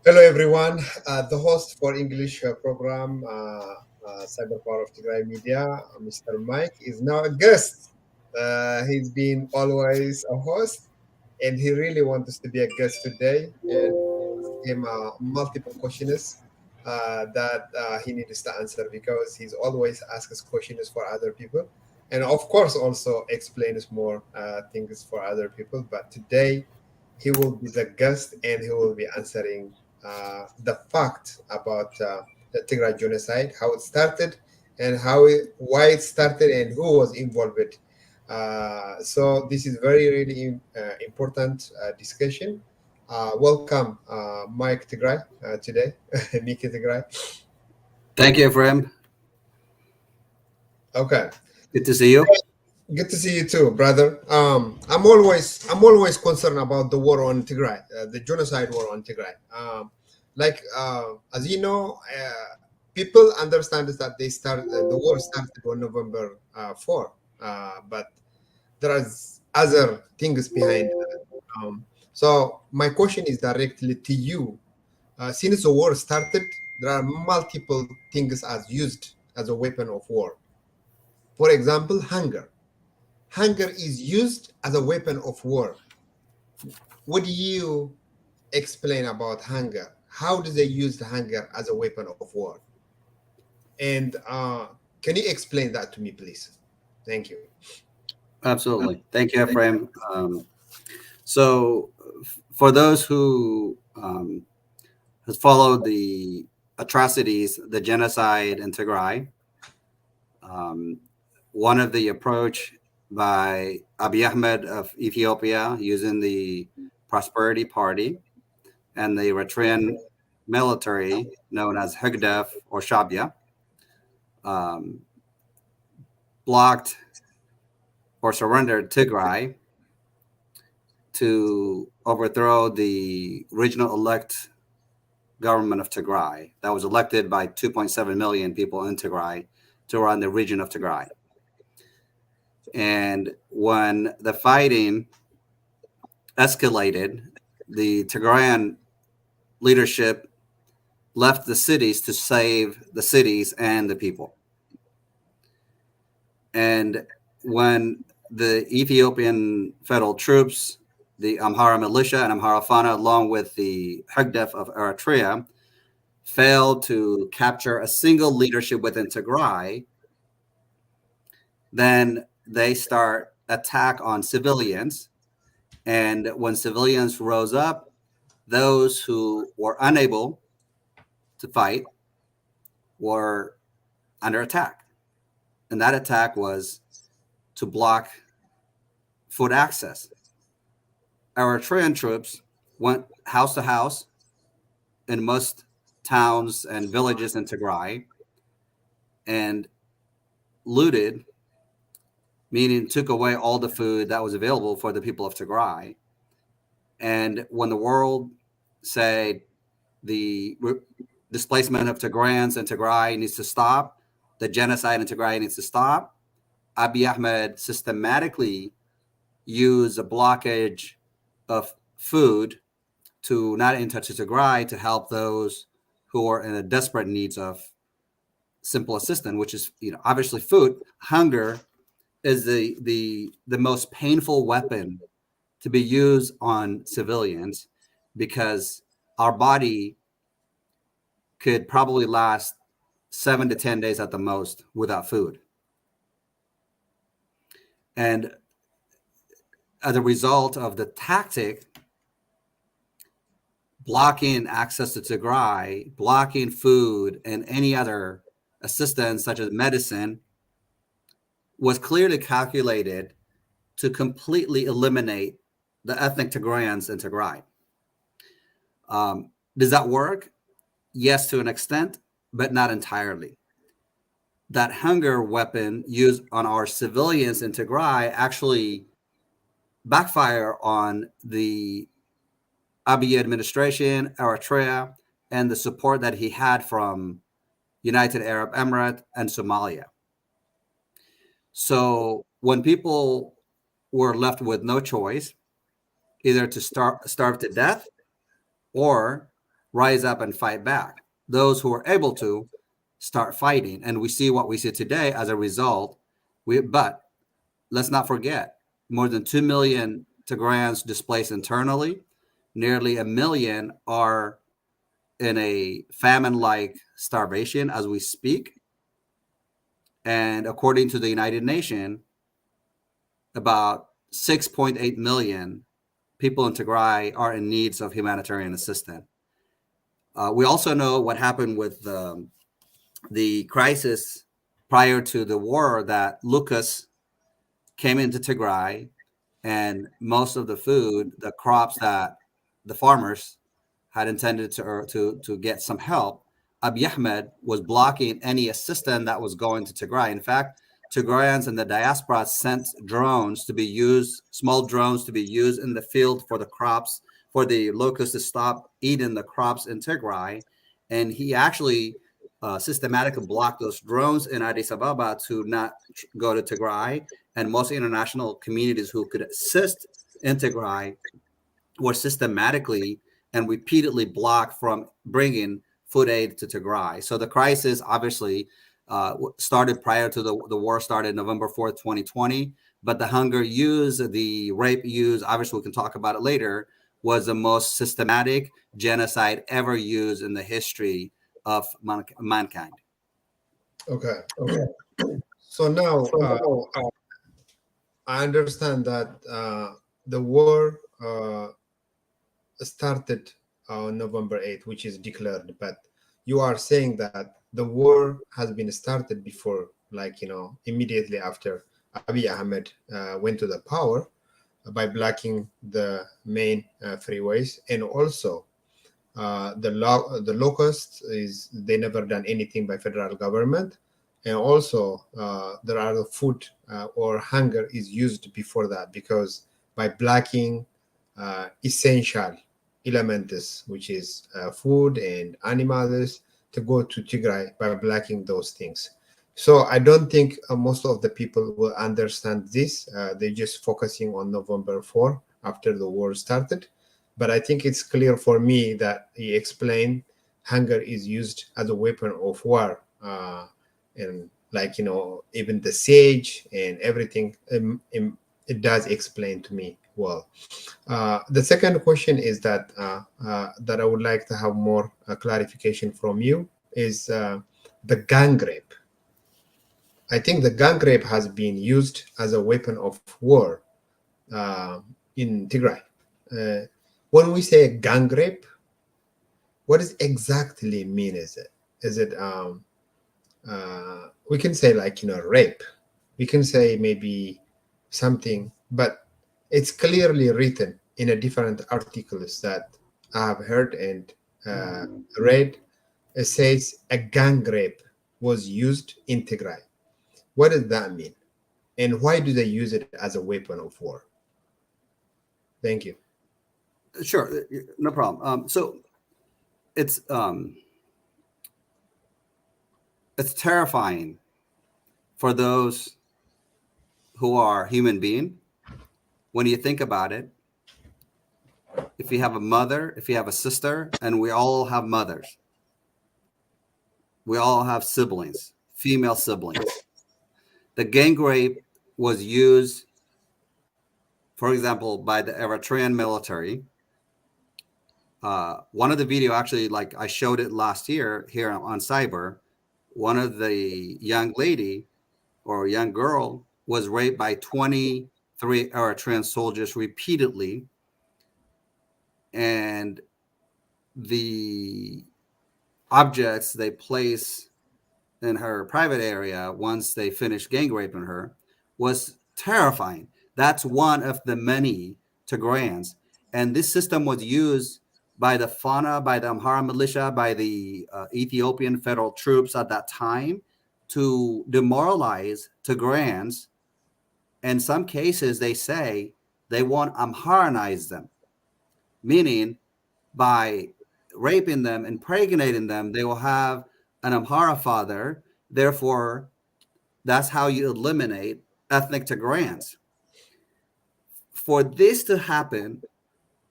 Hello, everyone. The host for English program, Cyber Power of Tigray Media, Mr. Mike, is now a guest. He's been always a host, and he really wants us to be a guest today. And ask him multiple questions that he needs to answer because he's always asks questions for other people, and of course also explains more things for other people. But today he will be the guest, and he will be answering the fact about the Tigray genocide, how it started, and why it started, and who was involved. So this is very really important discussion. Welcome, Mike Tigray today, Miki Tigray. Thank you, Ephraim. Okay, Good to see you. good to see you too, brother. I'm always concerned about the war on Tigray, the genocide war on Tigray. As you know, people understand is that the war started on November 4, but there are other things behind that. So my question is directly to you. Since the war started, there are multiple things as used as a weapon of war. For example, hunger. Hunger is used as a weapon of war. What do you explain about hunger? How do they use the hunger as a weapon of war? And can you explain that to me, please? Thank you. Absolutely. Thank you, Ephraim. For those who has followed the atrocities, the genocide in Tigray, um, one of the approach by Abiy Ahmed of Ethiopia using the Prosperity Party and the Eritrean military known as Hegdef or Shabia um, blocked or surrendered Tigray to overthrow the regional elect government of Tigray that was elected by 2.7 million people in Tigray to run the region of Tigray. And when the fighting escalated, the Tigrayan leadership left the cities to save the cities and the people. And when the Ethiopian federal troops, the Amhara militia and Amhara Fana, along with the Hegdef of Eritrea, failed to capture a single leadership within Tigray, then they start attack on civilians. And when civilians rose up, those who were unable to fight were under attack. And that attack was to block food access. Eritrean troops went house to house in most towns and villages in Tigray and looted, meaning took away all the food that was available for the people of Tigray. And when the world said the displacement of Tigrayans in Tigray needs to stop, the genocide in Tigray needs to stop, Abiy Ahmed systematically used a blockage of food to not enter to Tigray to help those who are in a desperate needs of simple assistance, which is, obviously food. Hunger is the most painful weapon to be used on civilians because our body could probably last 7 to 10 days at the most without food. And as a result of the tactic, blocking access to Tigray, blocking food and any other assistance such as medicine was clearly calculated to completely eliminate the ethnic Tigrayans in Tigray. Does that work? Yes, to an extent, but not entirely. That hunger weapon used on our civilians in Tigray actually backfire on the Abiy administration, Eritrea, and the support that he had from United Arab Emirates and Somalia. So when people were left with no choice, either to starve to death or rise up and fight back. Those who are able to start fighting. And we see what we see today as a result. But let's not forget, more than 2 million Tigrayans displaced internally. Nearly a million are in a famine-like starvation as we speak. And according to the United Nations, about 6.8 million people in Tigray are in needs of humanitarian assistance. We also know what happened with the crisis prior to the war, that locusts came into Tigray, and most of the food, the crops that the farmers had intended to get some help, Abiy Ahmed was blocking any assistance that was going to Tigray. In fact, Tigrayans and the diaspora sent drones to be used, small drones to be used in the field for the crops, for the locusts to stop eating the crops in Tigray. And he actually systematically blocked those drones in Addis Ababa to not go to Tigray. And most international communities who could assist in Tigray were systematically and repeatedly blocked from bringing food aid to Tigray. So the crisis obviously started prior to the war started November 4th, 2020. But the hunger use, the rape use, obviously we can talk about it later, was the most systematic genocide ever used in the history of mankind. Okay. So now I understand that the war started on November 8th, which is declared, but you are saying that the war has been started before, like, immediately after Abiy Ahmed went to the power by blocking the main freeways. And also the locust is, they never done anything by federal government. And also there are the food or hunger is used before that, because by blocking essential elements, which is food and animals, to go to Tigray by blocking those things. So I don't think most of the people will understand this. They're just focusing on November 4 after the war started. But I think it's clear for me that he explained hunger is used as a weapon of war. And like, even the sage and everything, it does explain to me well. The second question is that I would like to have more clarification from you is the gang rape. I think the gang rape has been used as a weapon of war in Tigray. Uh, when we say gang rape, what does exactly mean? Is it we can say, like, rape. We can say maybe something, but it's clearly written in a different articles that I have heard and read. It says a gang rape was used in Tigray. What does that mean? And why do they use it as a weapon of war? Thank you. Sure, no problem. So it's terrifying for those who are human being. When you think about it, if you have a mother, if you have a sister, and we all have mothers, we all have siblings, female siblings. The gang rape was used, for example, by the Eritrean military. One of the video, actually, like I showed it last year here on Cyber, one of the young lady or young girl was raped by 23 Eritrean soldiers repeatedly. And the objects they place in her private area once they finished gang raping her was terrifying. That's one of the many Tigrayans. And this system was used by the Fana, by the Amhara militia, by the Ethiopian federal troops at that time to demoralize Tigrayans. In some cases, they say they want Amharanize them, meaning by raping them, impregnating them, they will have an Amhara father. Therefore, that's how you eliminate ethnic Tigrayans. For this to happen,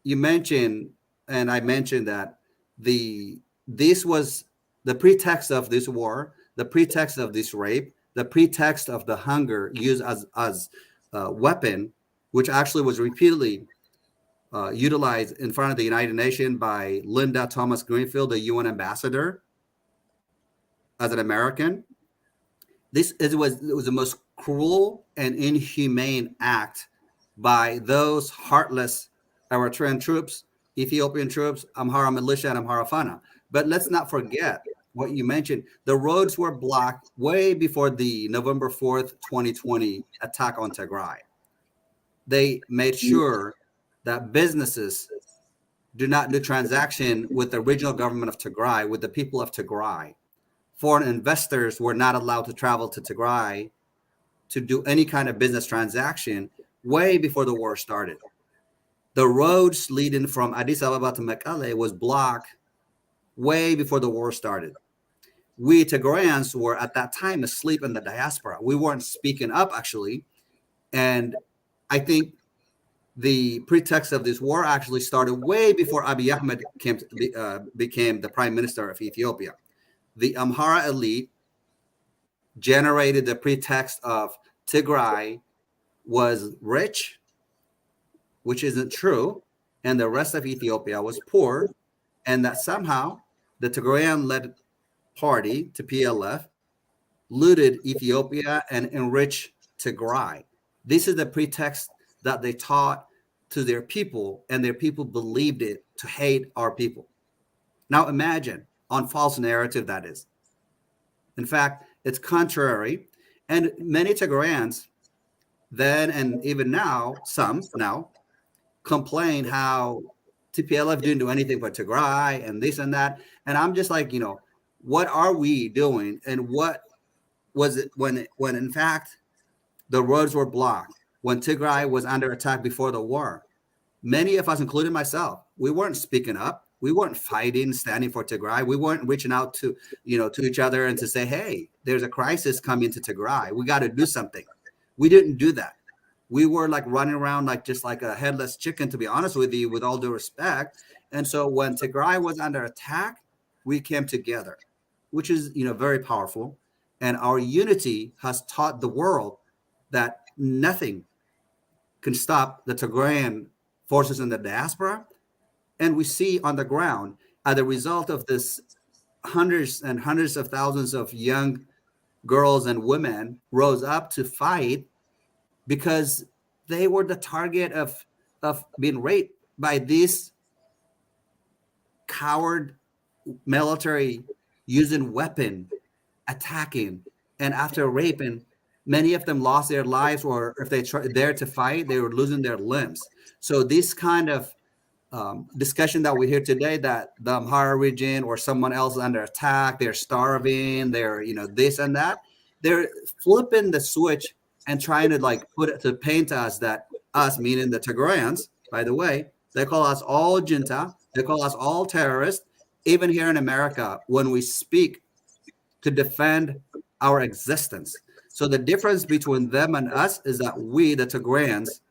you mentioned, and I mentioned that this was the pretext of this war, the pretext of this rape, the pretext of the hunger used as a weapon, which actually was repeatedly utilized in front of the United Nations by Linda Thomas Greenfield, the UN ambassador, as an American. It was the most cruel and inhumane act by those heartless Eritrean troops, Ethiopian troops, Amhara militia, and Amhara Fana. But let's not forget what you mentioned. The roads were blocked way before the November 4th, 2020 attack on Tigray. They made sure that businesses do not do transaction with the regional government of Tigray, with the people of Tigray. Foreign investors were not allowed to travel to Tigray to do any kind of business transaction way before the war started. The roads leading from Addis Ababa to Mekelle was blocked way before the war started. We Tigrayans were at that time asleep in the diaspora. We weren't speaking up, actually. And I think the pretext of this war actually started way before Abiy Ahmed became the prime minister of Ethiopia. The Amhara elite generated the pretext of Tigray was rich, which isn't true, and the rest of Ethiopia was poor, and that somehow the Tigrayan-led party, to PLF, looted Ethiopia and enriched Tigray. This is the pretext that they taught to their people, and their people believed it to hate our people. Now imagine, on false narrative that is. In fact, it's contrary, and many Tigrayans then and even now, some now, complain how TPLF didn't do anything for Tigray and this and that. And I'm just like, what are we doing? And what was it when in fact the roads were blocked, when Tigray was under attack before the war? Many of us, including myself, we weren't speaking up. We weren't fighting, standing for Tigray. We weren't reaching out to each other and to say, hey, there's a crisis coming to Tigray. We got to do something. We didn't do that. We were like running around just like a headless chicken, to be honest with you, with all due respect. And so when Tigray was under attack, we came together, which is, very powerful. And our unity has taught the world that nothing can stop the Tigrayan forces in the diaspora. And we see on the ground, as a result of this, hundreds and hundreds of thousands of young girls and women rose up to fight because they were the target of being raped by this coward military using weapon, attacking. And after raping, many of them lost their lives, or if they dared to fight, they were losing their limbs. So this kind of discussion that we hear today, that the Amhara region or someone else is under attack, they're starving, they're this and that, they're flipping the switch and trying to paint us, that us, meaning the Tigrayans, by the way, they call us all junta, they call us all terrorists. Even here in America, when we speak to defend our existence. So the difference between them and us is that we, the Tigrayans,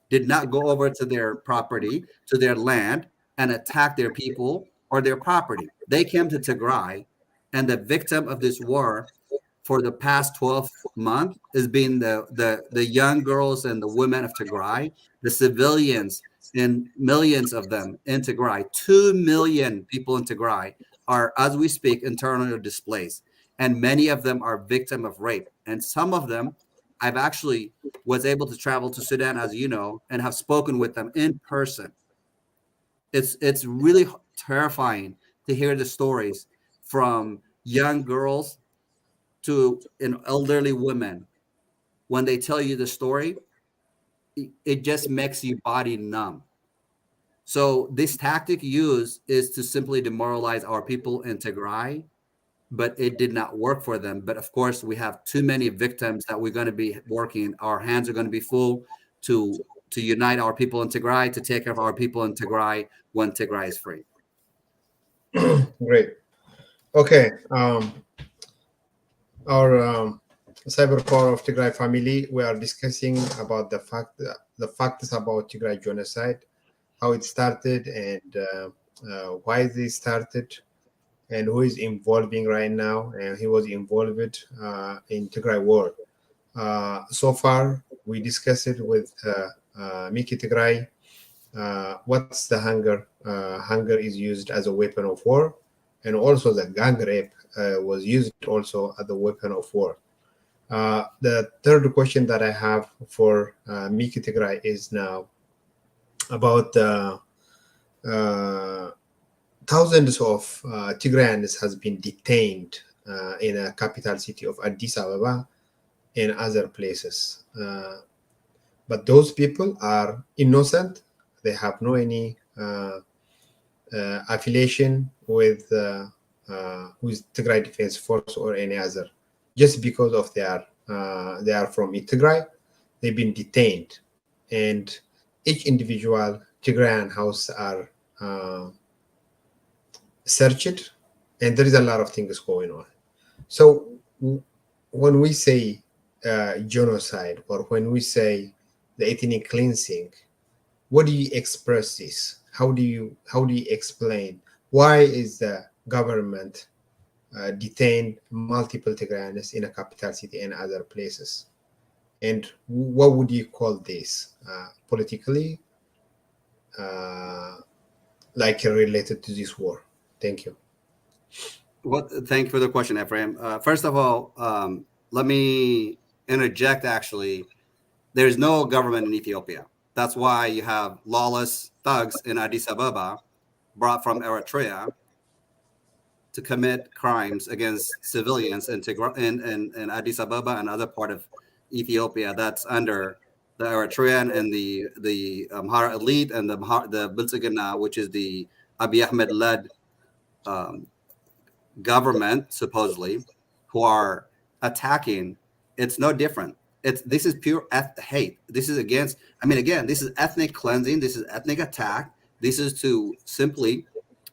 did not go over to their property, to their land, and attack their people or their property. They came to Tigray, and the victim of this war for the past 12 months has been the young girls and the women of Tigray, the civilians, and millions of them in Tigray. 2 million people in Tigray are, as we speak, internally displaced, and many of them are victim of rape. And some of them, I've actually was able to travel to Sudan, as you know, and have spoken with them in person. It's really terrifying to hear the stories from young girls to elderly women. When they tell you the story, it just makes your body numb. So this tactic used is to simply demoralize our people in Tigray, but it did not work for them. But of course, we have too many victims that we're going to be working. Our hands are going to be full to unite our people in Tigray, to take care of our people in Tigray when Tigray is free. Great. Okay. Our cyber core of Tigray family, we are discussing about the facts about Tigray genocide, how it started, and why they started, and who is involving right now. And he was involved in Tigray War. So far, we discussed it with Miki Tigray. What's the hunger? Hunger is used as a weapon of war, and also the gang rape was used also as a weapon of war. The third question that I have for Miki Tigray is now about uh, thousands of Tigrayans has been detained in a capital city of Addis Ababa and other places. But those people are innocent. They have no any affiliation with Tigray Defense Force or any other. Just because of they are from Tigray, they've been detained, and each individual Tigrayan house are searched, and there is a lot of things going on. So when we say genocide, or when we say the ethnic cleansing, what do you express this? How do you explain why is the government detained multiple Tigrayans in a capital city and other places? And what would you call this politically, uh, like related to this war? Thank you. Well, thank you for the question, Ephraim. First of all, let me interject. Actually, there's no government in Ethiopia. That's why you have lawless thugs in Addis Ababa brought from Eritrea to commit crimes against civilians in Addis Ababa and other part of Ethiopia that's under the Eritrean and the Amhara elite and the Biltzigana, which is the Abiy Ahmed led um, government, supposedly, who are attacking. It's no different. This is pure hate. This is against. I mean, again, this is ethnic cleansing. This is ethnic attack. This is to simply,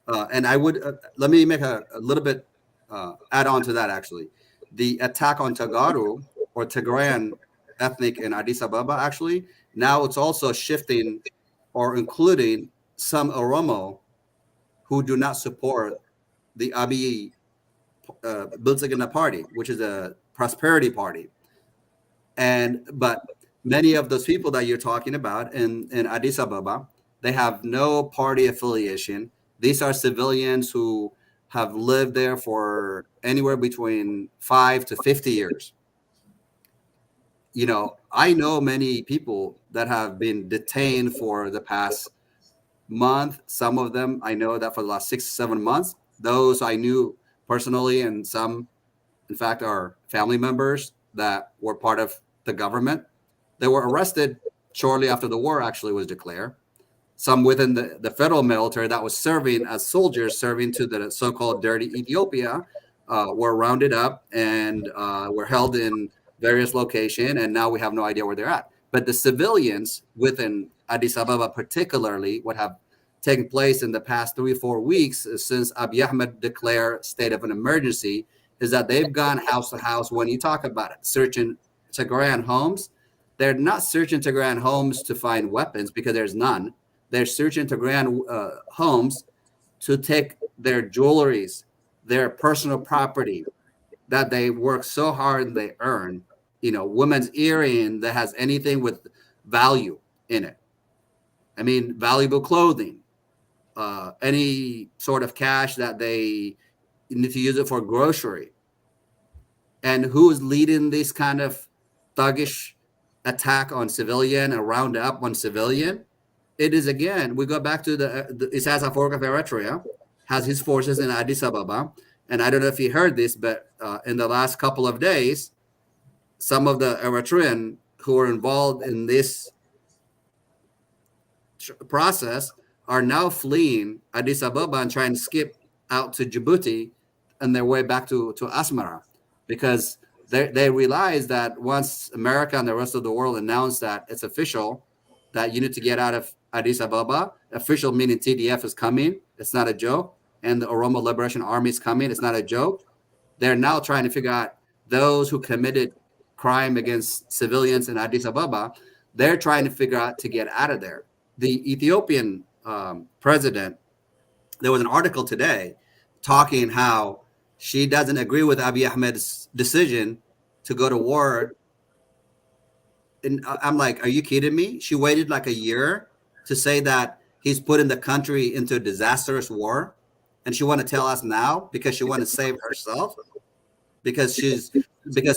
and I would let me make a little bit add on to that. Actually, the attack on Tagaru or Tigrayan ethnic in Addis Ababa. Actually, now it's also shifting or including some Oromo who do not support the Abiy Biltzigana party, which is a prosperity party. And but many of those people that you're talking about in Addis Ababa, they have no party affiliation. These are civilians who have lived there for anywhere between 5 to 50 years. I know many people that have been detained for the past month. Some of them I know that for the last 6 to 7 months. Those I knew personally, and some, in fact, are family members that were part of the government. They were arrested shortly after the war actually was declared. Some within the federal military that was serving as soldiers, serving to the so-called dirty Ethiopia, were rounded up and were held in various locations, and now we have no idea where they're at. But the civilians within Addis Ababa, particularly, what have taken place in the past 3 or 4 weeks since Abiy Ahmed declared state of an emergency, is that they've gone house to house. When you talk about it, searching Tigrayan homes, they're not searching Tigrayan homes to find weapons because there's none. They're searching Tigrayan homes to take their jewelries, their personal property that they work so hard and they earn. Women's earring that has anything with value in it. I mean, valuable clothing, any sort of cash that they need to use it for grocery. And who is leading this kind of thuggish attack on civilian and round up on civilian? It is, again, we go back to the Isaias Afwerki of Eritrea, has his forces in Addis Ababa. And I don't know if you heard this, but in the last couple of days, some of the Eritrean who are involved in this process are now fleeing Addis Ababa and trying to skip out to Djibouti on their way back to Asmara, because they realize that once America and the rest of the world announce that it's official, that you need to get out of Addis Ababa, official meaning TDF is coming, it's not a joke, and the Oromo Liberation Army is coming, it's not a joke. They're now trying to figure out those who committed crime against civilians in Addis Ababa. They're trying to figure out to get out of there. The Ethiopian president there was an article today talking how she doesn't agree with Abiy Ahmed's decision to go to war. And I'm like, are you kidding me? She waited like a year to say that he's putting the country into a disastrous war, and she want to tell us now because she want to save herself, because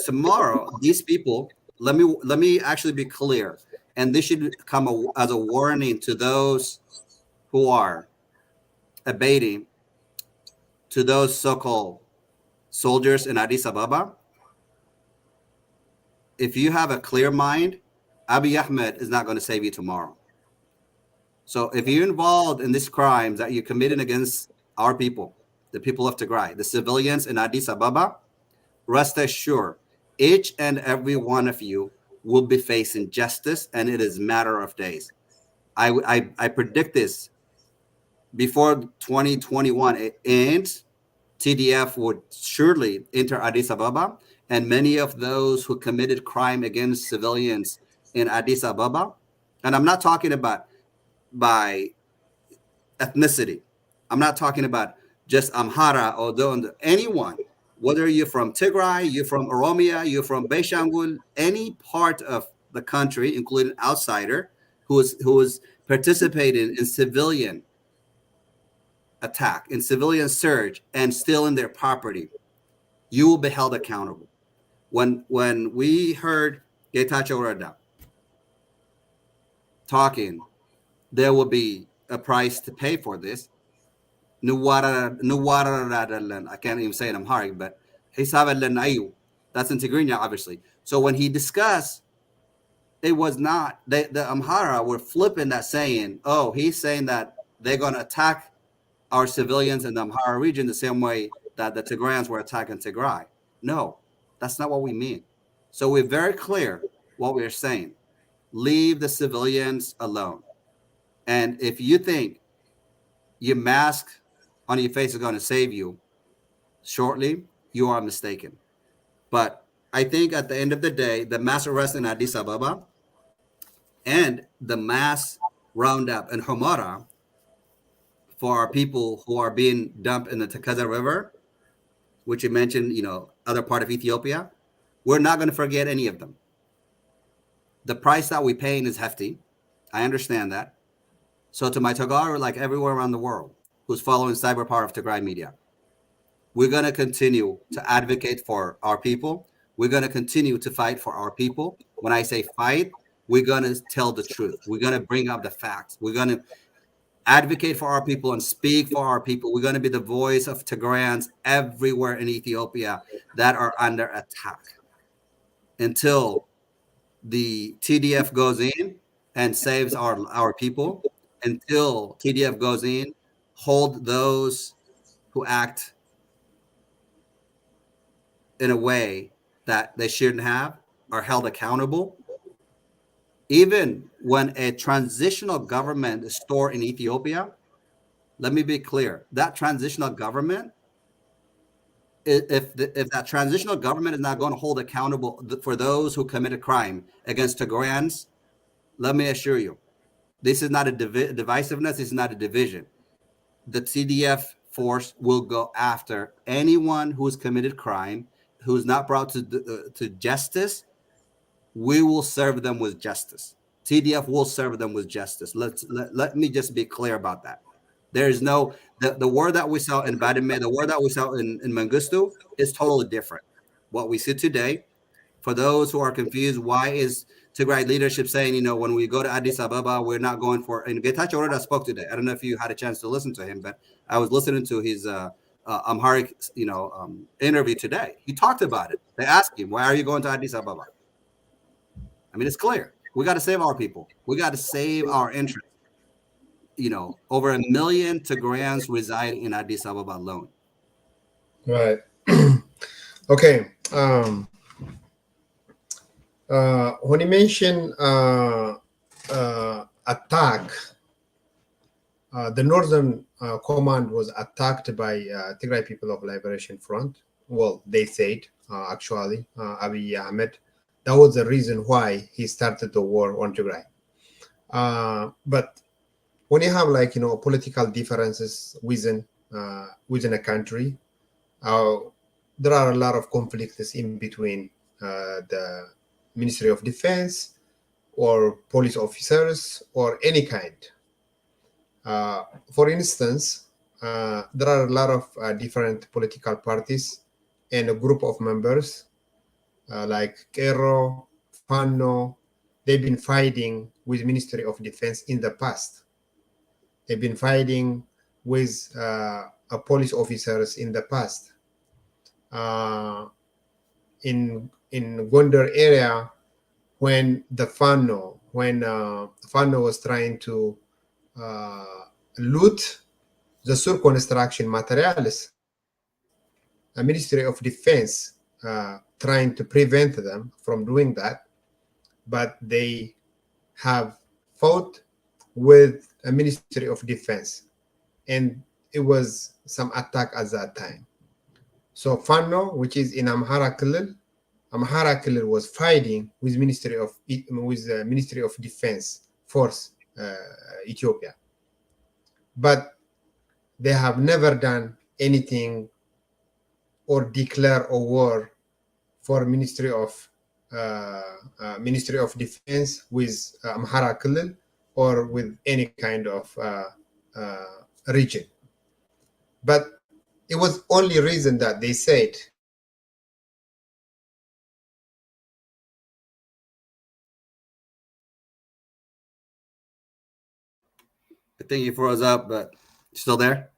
tomorrow these people, let me actually be clear, and this should come as a warning to those who are abating, to those so-called soldiers in Addis Ababa. If you have a clear mind, Abiy Ahmed is not going to save you tomorrow. So if you're involved in these crimes that you're committing against our people, the people of Tigray, the civilians in Addis Ababa, rest assured, each and every one of you will be facing justice, and it is a matter of days. I predict this before 2021 ends. TDF would surely enter Addis Ababa, and many of those who committed crime against civilians in Addis Ababa, and I'm not talking about by ethnicity. I'm not talking about just Amhara or anyone, whether you're from Tigray, you're from Oromia, you're from Beshangul, any part of the country, including outsider, who is participating in civilian attack, in civilian surge, and stealing their property, you will be held accountable. When we heard Getachew Reda talking, there will be a price to pay for this. I can't even say it in Amharic, but that's in Tigrinya, obviously. So when he discussed, it was not, the Amhara were flipping that, saying, oh, he's saying that they're going to attack our civilians in the Amhara region the same way that the Tigrayans were attacking Tigray. No, that's not what we mean. So we're very clear what we're saying. Leave the civilians alone. And if you think your mask on your face is going to save you shortly, you are mistaken. But I think at the end of the day, the mass arrest in Addis Ababa and the mass roundup in Amhara for our people who are being dumped in the Takaza River, which you mentioned, other part of Ethiopia, we're not going to forget any of them. The price that we're paying is hefty. I understand that. So to my Tagar, like everywhere around the world who's following Cyber Power of Tigray Media, we're going to continue to advocate for our people. We're going to continue to fight for our people. When I say fight, we're going to tell the truth. We're going to bring up the facts. We're going to advocate for our people and speak for our people. We're going to be the voice of Tigrayans everywhere in Ethiopia that are under attack until the TDF goes in and saves our people, until TDF goes in, hold those who act in a way that they shouldn't have, are held accountable. Even when a transitional government is stored in Ethiopia, let me be clear, that transitional government, if that transitional government is not going to hold accountable for those who committed crime against Tigrayans, let me assure you, this is not a divisiveness, this is not a division. The TDF force will go after anyone who's committed crime, who's not brought to justice. We will serve them with justice. TDF will serve them with justice. Let me just be clear about that. There is no, the war that we saw in Badime, the war that we saw in Mengistu is totally different. What we see today, for those who are confused, why is Tigray leadership saying, when we go to Addis Ababa, we're not going for, and Getachew Reda spoke today. I don't know if you had a chance to listen to him, but I was listening to his Amharic, interview today. He talked about it. They asked him, why are you going to Addis Ababa? I mean, it's clear. We got to save our people. We got to save our interests. Over 1 million Tigrayans reside in Addis Ababa alone. Right. Okay. When you mention attack, the Northern Command was attacked by Tigray People of Liberation Front. Well, they said, actually, Abiy Ahmed. That was the reason why he started the war on Tigray. But when you have like political differences within a country, uh, there are a lot of conflicts in between the Ministry of Defense or police officers or any kind. For instance, there are a lot of different political parties and a group of members like Kero, Fano. They've been fighting with Ministry of Defense in the past. They've been fighting with police officers in the past. In Gondar area, when Fano was trying to loot the sur construction materials, a Ministry of Defense trying to prevent them from doing that, but they have fought with a Ministry of Defense, and it was some attack at that time. So Fano, which is in Amhara Killil was fighting with the Ministry of Defense Force Ethiopia, but they have never done anything or declare a war for Ministry of Defense with Amhara Killil or with any kind of region. But it was only reason that they said I think you froze up, but still there?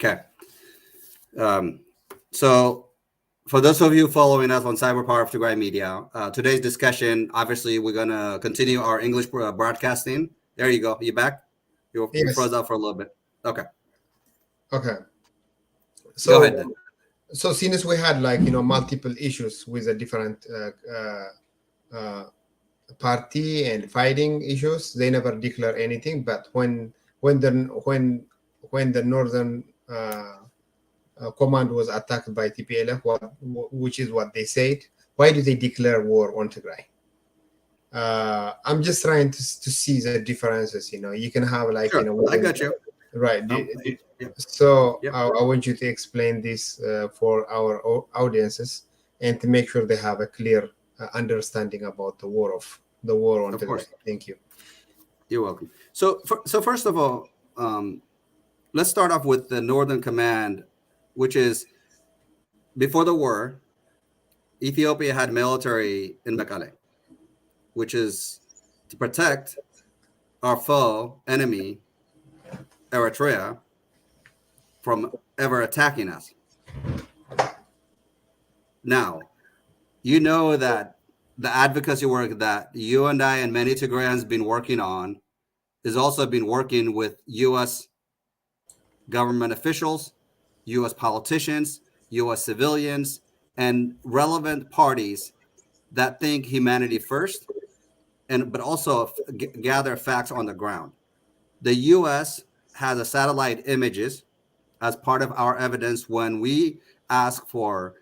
Okay. So for those of you following us on Cyber Power of Tigray Media, today's discussion, obviously, we're going to continue our English broadcasting. There you go. You back? You froze yes. up for a little bit. Okay. Okay. Go ahead then. So since we had like multiple issues with a different party and fighting issues, they never declare anything. But when the northern command was attacked by TPLF, which is what they said, why do they declare war on Tigray? I'm just trying to see the differences. You can have like sure. I got you. Right. Yep. So Yep. I want you to explain this for our audiences and to make sure they have a clear understanding about the war on Tigray. Thank you. You're welcome. So first of all, let's start off with the Northern Command, which is before the war, Ethiopia had military in Mekelle, which is to protect our foe enemy, Eritrea, from ever attacking us. Now, you know that the advocacy work that you and I and many Tigrayans been working on is also been working with U.S. government officials, U.S. politicians, U.S. civilians, and relevant parties that think humanity first, but also gather facts on the ground. The U.S. has a satellite images as part of our evidence when we ask for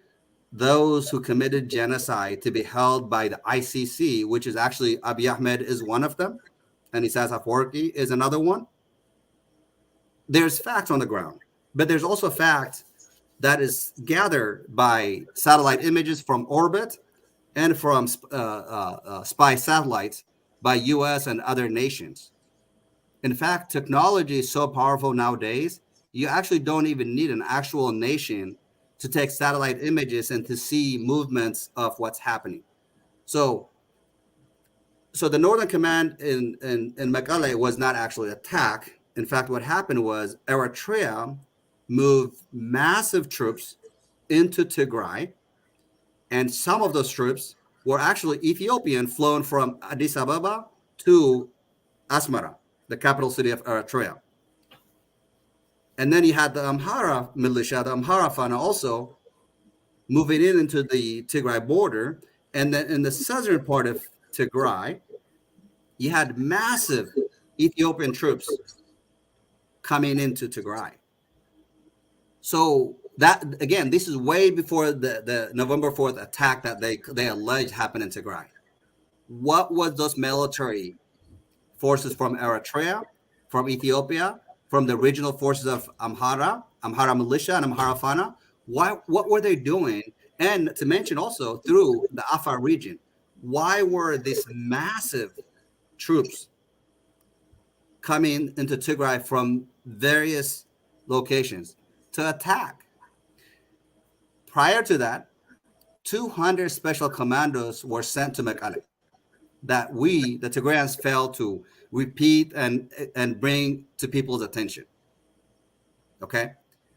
those who committed genocide to be held by the ICC, which is actually Abiy Ahmed is one of them, and Isaias Afwerki is another one. There's facts on the ground, but there's also facts that is gathered by satellite images from orbit and from spy satellites by U.S. and other nations. In fact, technology is so powerful nowadays, you actually don't even need an actual nation to take satellite images and to see movements of what's happening. So the Northern Command in Mekelle was not actually attacked. In fact, what happened was Eritrea moved massive troops into Tigray, and some of those troops were actually Ethiopian, flown from Addis Ababa to Asmara, the capital city of Eritrea. And then you had the Amhara militia, the Amhara Fana also moving into the Tigray border. And then in the southern part of Tigray, you had massive Ethiopian troops coming into Tigray. So that, again, this is way before the November 4th attack that they allege happened in Tigray. what was those military forces from Eritrea, from Ethiopia, from the regional forces of Amhara militia, and Amhara Fana? What were they doing? And to mention also through the Afar region, why were these massive troops coming into Tigray from various locations to attack? Prior to that, 200 special commandos were sent to Mekelle that we, the Tigrayans, failed to repeat and bring to people's attention. Okay?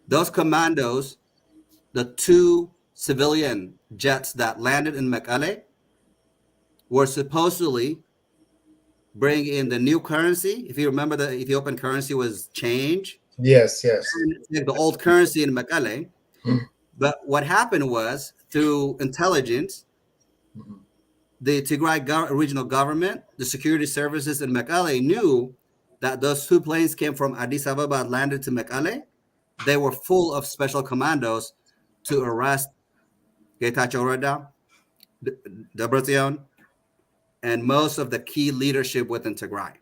Those commandos, the 2 civilian jets that landed in Mekelle, were supposedly bring in the new currency. If you remember, the Ethiopian currency was changed. Yes, yes. The old currency in Mekelle. But what happened was, through intelligence, the Tigray regional government, the security services in Mekelle knew that those 2 planes came from Addis Ababa, landed to Mekelle. They were full of special commandos to arrest Getachew Reda, Debretsion, and most of the key leadership within Tigray.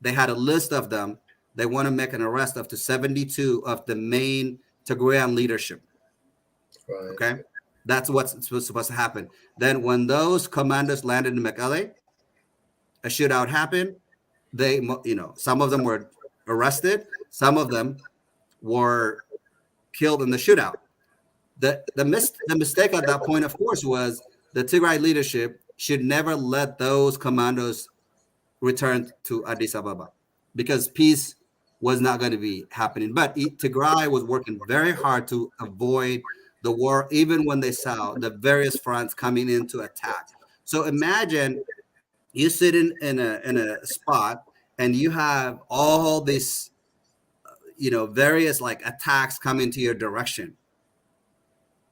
They had a list of them. They want to make an arrest of to 72 of the main Tigrayan leadership. Right. Okay, that's what's supposed to happen. Then when those commandos landed in Mekelle, a shootout happened. They, some of them were arrested. Some of them were killed in the shootout. The mistake at that point, of course, was the Tigray leadership should never let those commandos return to Addis Ababa, because peace was not going to be happening. But Tigray was working very hard to avoid the war, even when they saw the various fronts coming in to attack. So imagine you sit in a spot and you have all these, various like attacks coming to your direction.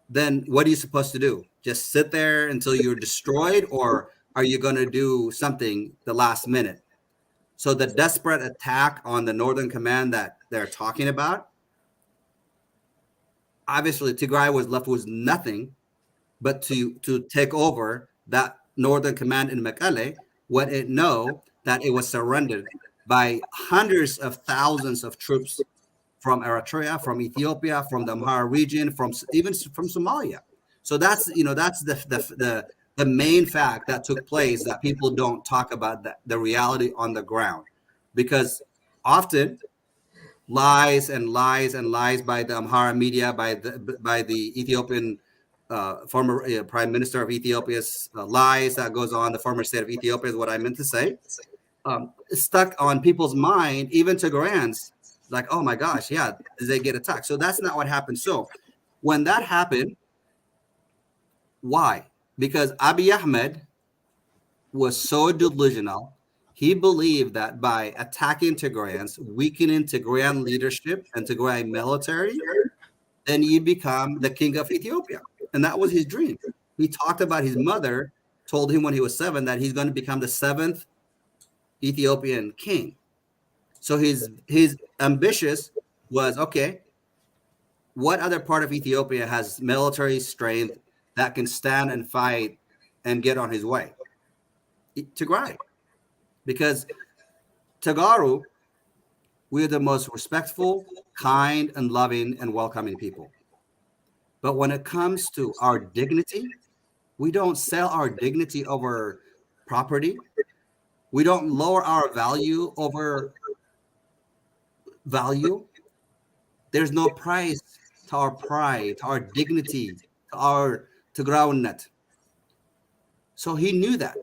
Then what are you supposed to do? Just sit there until you're destroyed, or are you going to do something the last minute? So the desperate attack on the Northern Command that they're talking about, obviously Tigray was left with nothing but to take over that Northern Command in Mekelle when it know that it was surrendered by hundreds of thousands of troops from Eritrea, from Ethiopia, from the Amhara region, even from Somalia. So that's the main fact that took place that people don't talk about, the reality on the ground, because often lies and lies and lies by the Amhara media, by the Ethiopian former Prime Minister of Ethiopia's lies that goes on, the former state of Ethiopia is what I meant to say, stuck on people's mind, even Tigrayans, like, oh my gosh, yeah, they get attacked. So that's not what happened. So when that happened, why? Because Abiy Ahmed was so delusional. He believed that by attacking Tigrayans, weakening Tigrayan leadership and Tigray military, then you become the king of Ethiopia. And that was his dream. He talked about his mother told him when he was 7 that he's going to become the 7th Ethiopian king. So his ambitious was, okay, what other part of Ethiopia has military strength that can stand and fight and get on his way? Tigray. Because Tagaru, we're the most respectful, kind, and loving and welcoming people. But when it comes to our dignity, we don't sell our dignity over property. We don't lower our value over value. There's no price to our pride, to our dignity, to our Tigrawnat. So he knew that,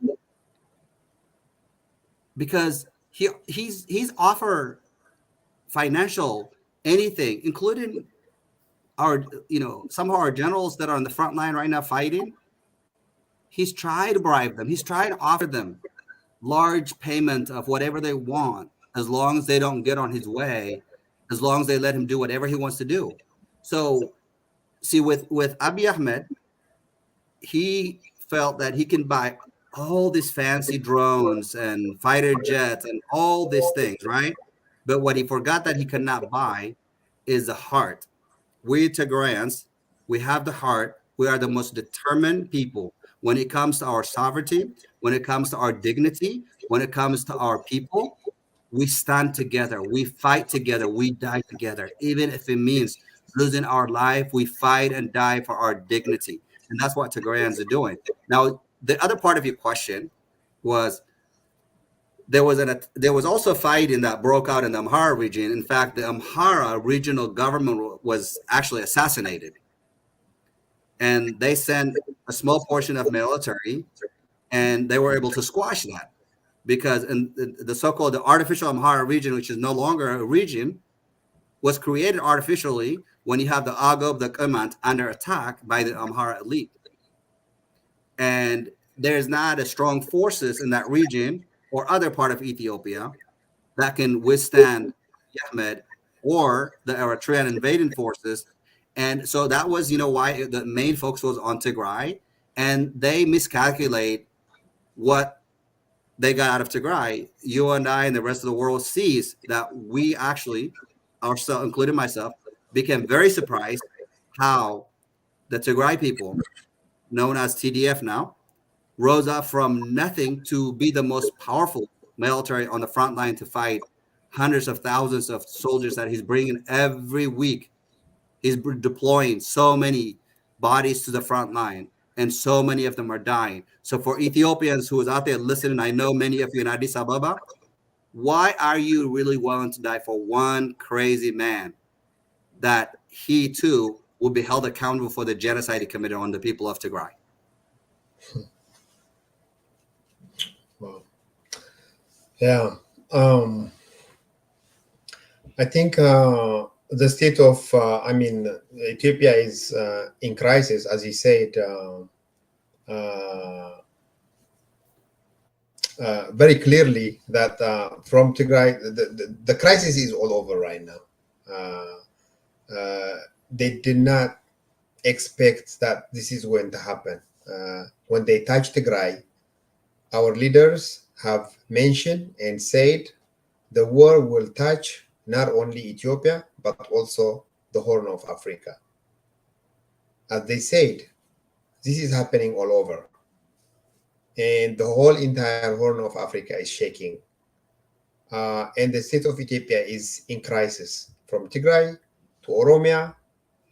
because he's offered financial anything, including our, some of our generals that are on the front line right now fighting. He's tried to bribe them. He's tried to offer them large payment of whatever they want, as long as they don't get on his way, as long as they let him do whatever he wants to do. So see, with Abiy Ahmed, he felt that he can buy all these fancy drones and fighter jets and all these things, right? But what he forgot that he cannot buy is the heart. We Tigrayans, we have the heart. We are the most determined people. when it comes to our sovereignty, when it comes to our dignity, when it comes to our people, we stand together, we fight together, we die together. Even if it means losing our life, we fight and die for our dignity. And that's what Tigrayans are doing. Now, the other part of your question was there was also a fighting that broke out in the Amhara region. In fact, the Amhara regional government was actually assassinated, and they sent a small portion of military, and they were able to squash that because in the so-called the artificial Amhara region, which is no longer a region, was created artificially when you have the Agop, the command under attack by the Amhara elite, and there's not a strong forces in that region or other part of Ethiopia that can withstand Ahmed or the Eritrean invading forces. And so that was, why the main focus was on Tigray, and they miscalculate what they got out of Tigray. You and I and the rest of the world sees that we actually, ourselves, including myself, became very surprised how the Tigray people, known as TDF now, rose up from nothing to be the most powerful military on the front line to fight hundreds of thousands of soldiers that he's bringing every week. He's deploying so many bodies to the front line, and so many of them are dying. So for Ethiopians who is out there listening, I know many of you in Addis Ababa, why are you really willing to die for one crazy man that he too will be held accountable for the genocide he committed on the people of Tigray? Wow. Yeah. I think the state of, Ethiopia is in crisis, as you said, very clearly that from Tigray, the crisis is all over right now. They did not expect that this is going to happen. When they touch Tigray, our leaders have mentioned and said the war will touch not only Ethiopia, but also the Horn of Africa. As they said, this is happening all over. And the whole entire Horn of Africa is shaking. And the state of Ethiopia is in crisis. From Tigray to Oromia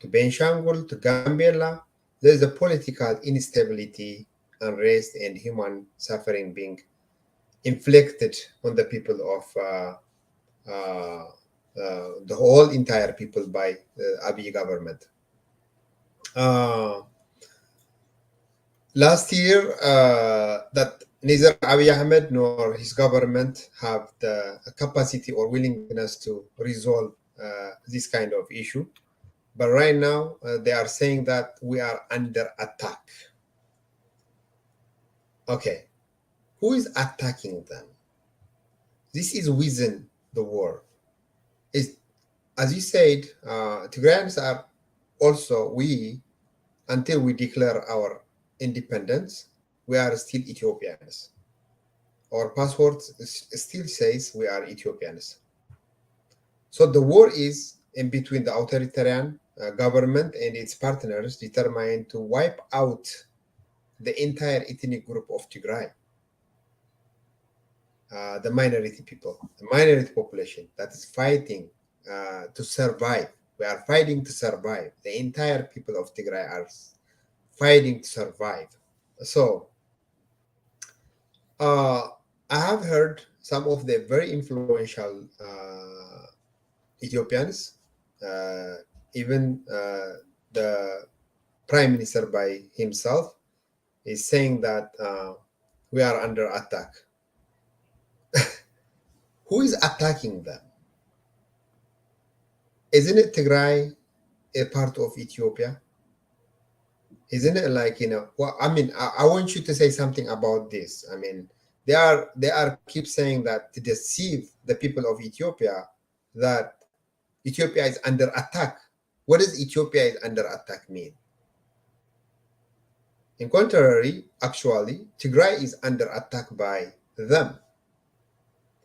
to Benshangul to Gambela, there is a political instability, unrest, and human suffering being inflicted on the people of the whole entire people by the Abiy government. Last year, that neither Abiy Ahmed nor his government have the capacity or willingness to resolve this kind of issue. But right now, they are saying that we are under attack. Okay, who is attacking them? This is within the war. Is, as you said, Tigrayans are also, until we declare our independence, we are still Ethiopians. Our passport still says we are Ethiopians. So the war is in between the authoritarian government and its partners determined to wipe out the entire ethnic group of Tigray, the minority people, the minority population that is fighting to survive. We are fighting to survive. The entire people of Tigray are fighting to survive. So I have heard some of the very influential Ethiopians, even the prime minister by himself, is saying that we are under attack. Who is attacking them? Isn't it Tigray a part of Ethiopia? Isn't it like, well, I want you to say something about this. They are keep saying that to deceive the people of Ethiopia that Ethiopia is under attack. What does Ethiopia is under attack mean? In contrary, actually, Tigray is under attack by them.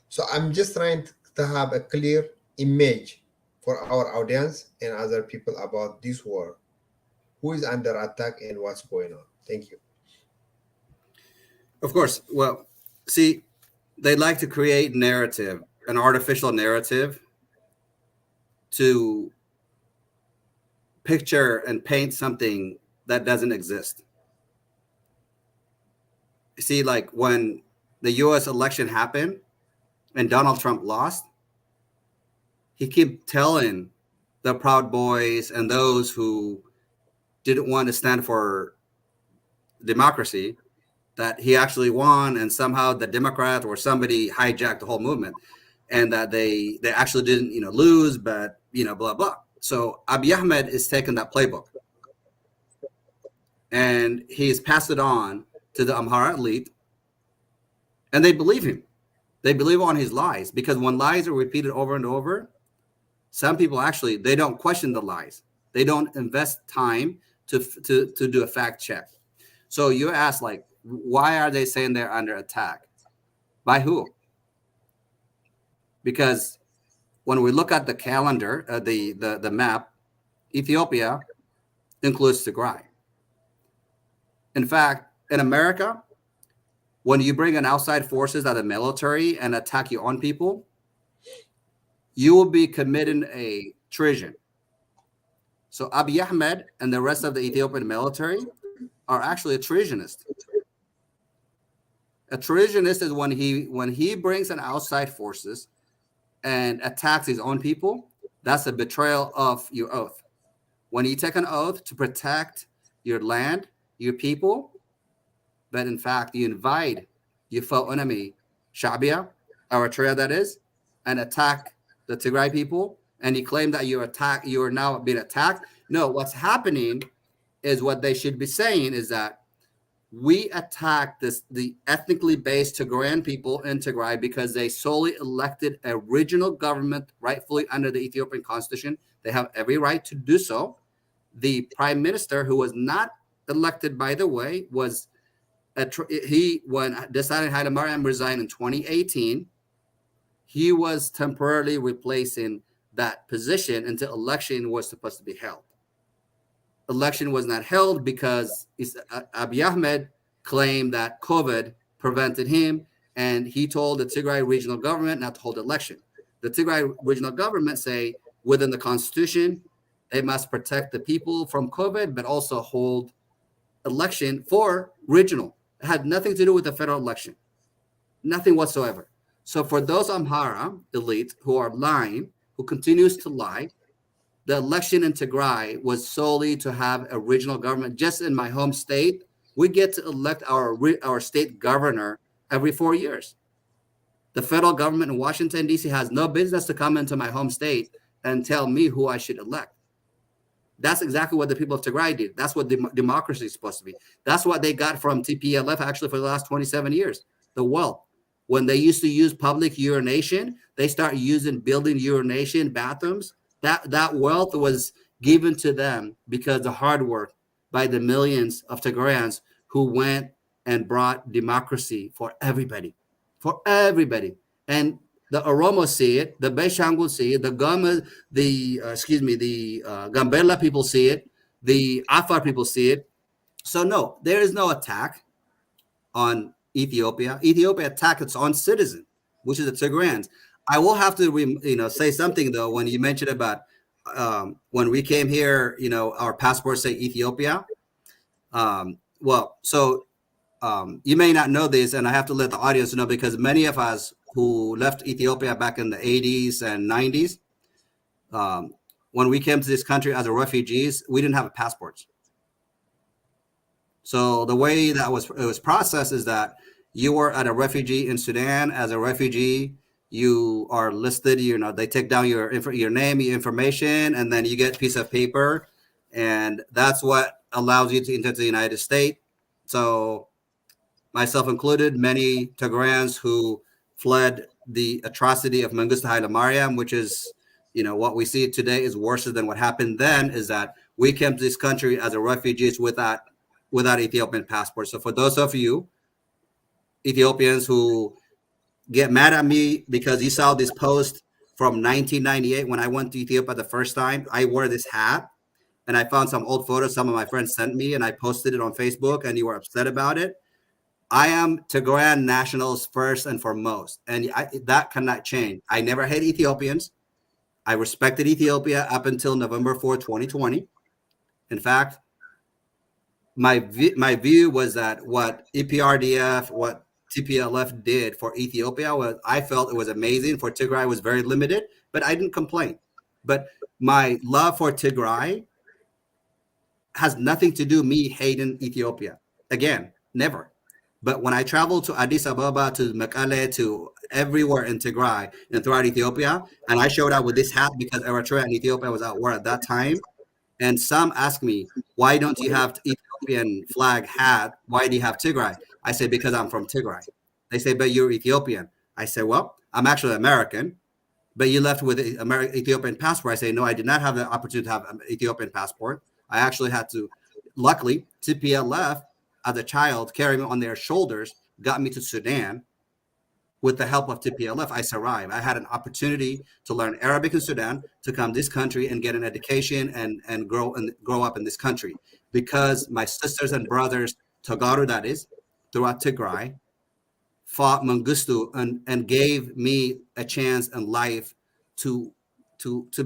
So I'm just trying to have a clear image for our audience and other people about this war. Who is under attack and what's going on? Thank you. Of course. Well, see, they like to create narrative, an artificial narrative to picture and paint something that doesn't exist. See, like when the US election happened and Donald Trump lost, he kept telling the Proud Boys and those who didn't want to stand for democracy that he actually won, and somehow the Democrat or somebody hijacked the whole movement, and that they actually didn't lose, but blah blah. So Abiy Ahmed is taking that playbook and he's passed it on to the Amhara elite, and they believe him. They believe on his lies, because when lies are repeated over and over, some people actually, they don't question the lies. They don't invest time to do a fact check. So you ask, like, why are they saying they're under attack? By who? Because when we look at the calendar, the map, Ethiopia includes Tigray. In fact, in America, when you bring in outside forces of the military and attack your own people, you will be committing a treason. So Abiy Ahmed and the rest of the Ethiopian military are actually a treasonist. A treasonist is when he brings in outside forces and attacks his own people. That's a betrayal of your oath. When you take an oath to protect your land, your people, but in fact you invite your foe enemy, Shabia, Eritrea that is, and attack the Tigray people, and you claim that you are now being attacked. No, what's happening is, what they should be saying is that we attacked the ethnically based Tigrayan people in Tigray because they solely elected a regional government rightfully under the Ethiopian constitution. They have every right to do so. The prime minister, who was not elected, by the way, was when Desani Hailemariam resigned in 2018, he was temporarily replacing that position until election was supposed to be held. Election was not held because Abiy Ahmed claimed that COVID prevented him, and he told the Tigray regional government not to hold election. The Tigray regional government say within the constitution, they must protect the people from COVID, but also hold election for regional. It had nothing to do with the federal election, nothing whatsoever. So for those Amhara elite who are lying, who continues to lie, the election in Tigray was solely to have a regional government. Just in my home state, we get to elect our state governor every 4 years. The federal government in Washington, D.C. has no business to come into my home state and tell me who I should elect. That's exactly what the people of Tigray did. That's what democracy is supposed to be. That's what they got from TPLF actually for the last 27 years, the wealth. When they used to use public urination, they start building urination bathrooms. That wealth was given to them because of hard work by the millions of Tigrayans who went and brought democracy for everybody. And the Oromo see it, the Beshangul see it, the Gambela people see it, the Afar people see it. So no, there is no attack on Ethiopia. Ethiopia attacked its own citizen, which is the Tigrayans. I will have to, say something though. When you mentioned about when we came here, our passports say Ethiopia. You may not know this, and I have to let the audience know, because many of us who left Ethiopia back in the 80s and 90s, when we came to this country as refugees, we didn't have passports. So the way that it was processed is that you were at a refugee in Sudan. As a refugee, you are listed. They take down your name, your information, and then you get a piece of paper, and that's what allows you to enter the United States. So, myself included, many Tigrayans who fled the atrocity of Mengistu Haile Mariam, which is, what we see today is worse than what happened then, is that we came to this country as a refugees without Ethiopian passports. So for those of you Ethiopians who get mad at me because you saw this post from 1998 when I went to Ethiopia the first time, I wore this hat, and I found some old photos some of my friends sent me, and I posted it on Facebook, and you were upset about it. I am Tigrayan nationals first and foremost, and that cannot change. I never hate Ethiopians. I respected Ethiopia up until November 4th, 2020. In fact, my view was that what EPRDF, what TPLF did for Ethiopia was, I felt it was amazing. For Tigray, was very limited, but I didn't complain. But my love for Tigray has nothing to do me hating Ethiopia. Again, never. But when I traveled to Addis Ababa, to Mekelle, to everywhere in Tigray and throughout Ethiopia, and I showed up with this hat because Eritrea and Ethiopia was at war at that time, and some ask me, why don't you have Ethiopian flag hat? Why do you have Tigray? I say, because I'm from Tigray. They say, but you're Ethiopian. I say, well, I'm actually American, but you left with an Ethiopian passport. I say, no, I did not have the opportunity to have an Ethiopian passport. I actually had to, luckily, TPLF, as a child, carrying me on their shoulders, got me to Sudan. With the help of TPLF, I survived. I had an opportunity to learn Arabic in Sudan, to come this country and get an education and grow up in this country. Because my sisters and brothers, Tagaru that is, throughout Tigray, fought Mengistu and gave me a chance in life to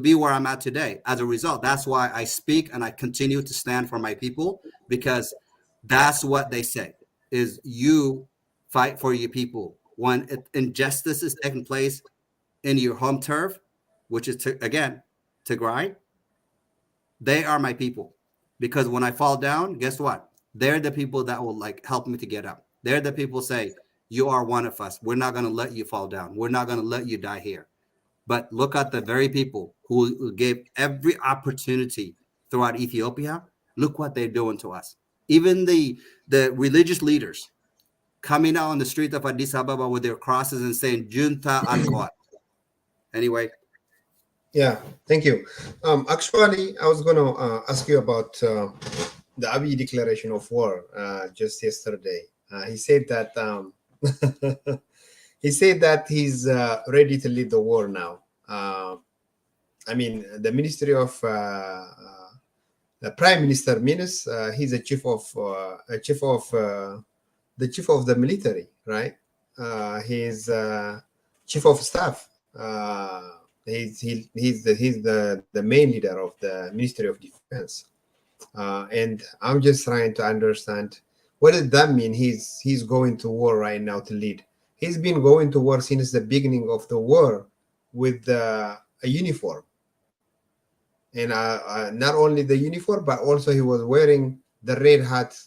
be where I'm at today. As a result, that's why I speak and I continue to stand for my people, because that's what they say is you fight for your people. When injustice is taking place in your home turf, which is, again, Tigray, they are my people. Because when I fall down, guess what? They're the people that will help me to get up. They're the people say, you are one of us. We're not going to let you fall down. We're not going to let you die here. But look at the very people who gave every opportunity throughout Ethiopia. Look what they're doing to us. Even the religious leaders coming out on the street of Addis Ababa with their crosses and saying, Junta al-Qawat. Anyway. Yeah, thank you. Actually, I was going to ask you about the Abiy declaration of war just yesterday. He said that he said that he's ready to lead the war now. I mean, the Ministry of the Prime Minister Minus, he's a chief of the chief of the military, right? He's chief of staff. He's the main leader of the Ministry of Defense, and I'm just trying to understand what does that mean. He's going to war right now to lead. He's been going to war since the beginning of the war with a uniform, and not only the uniform, but also he was wearing the red hat,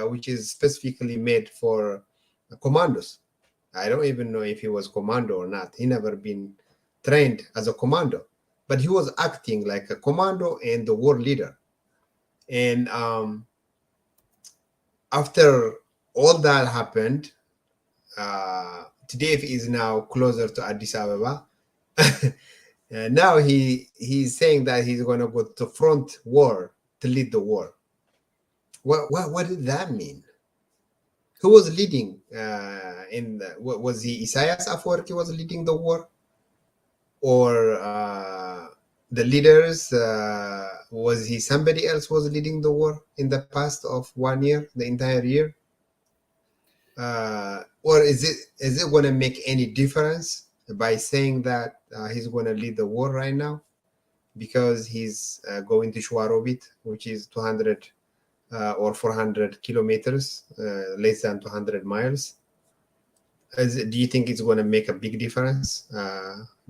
which is specifically made for commandos. I don't even know if he was commando or not. He never been trained as a commando, but he was acting like a commando and the war leader. And after all that happened, TDF is now closer to Addis Ababa. And now he's saying that he's going to go to front war to lead the war. What did that mean? Who was leading was he Isaias Afwerki was leading the war? Or the leaders, was he somebody else was leading the war in the past of 1 year, the entire year? Or is it going to make any difference by saying that he's going to lead the war right now because he's going to Shuarobit, which is 200 or 400 kilometers, less than 200 miles? Do you think it's going to make a big difference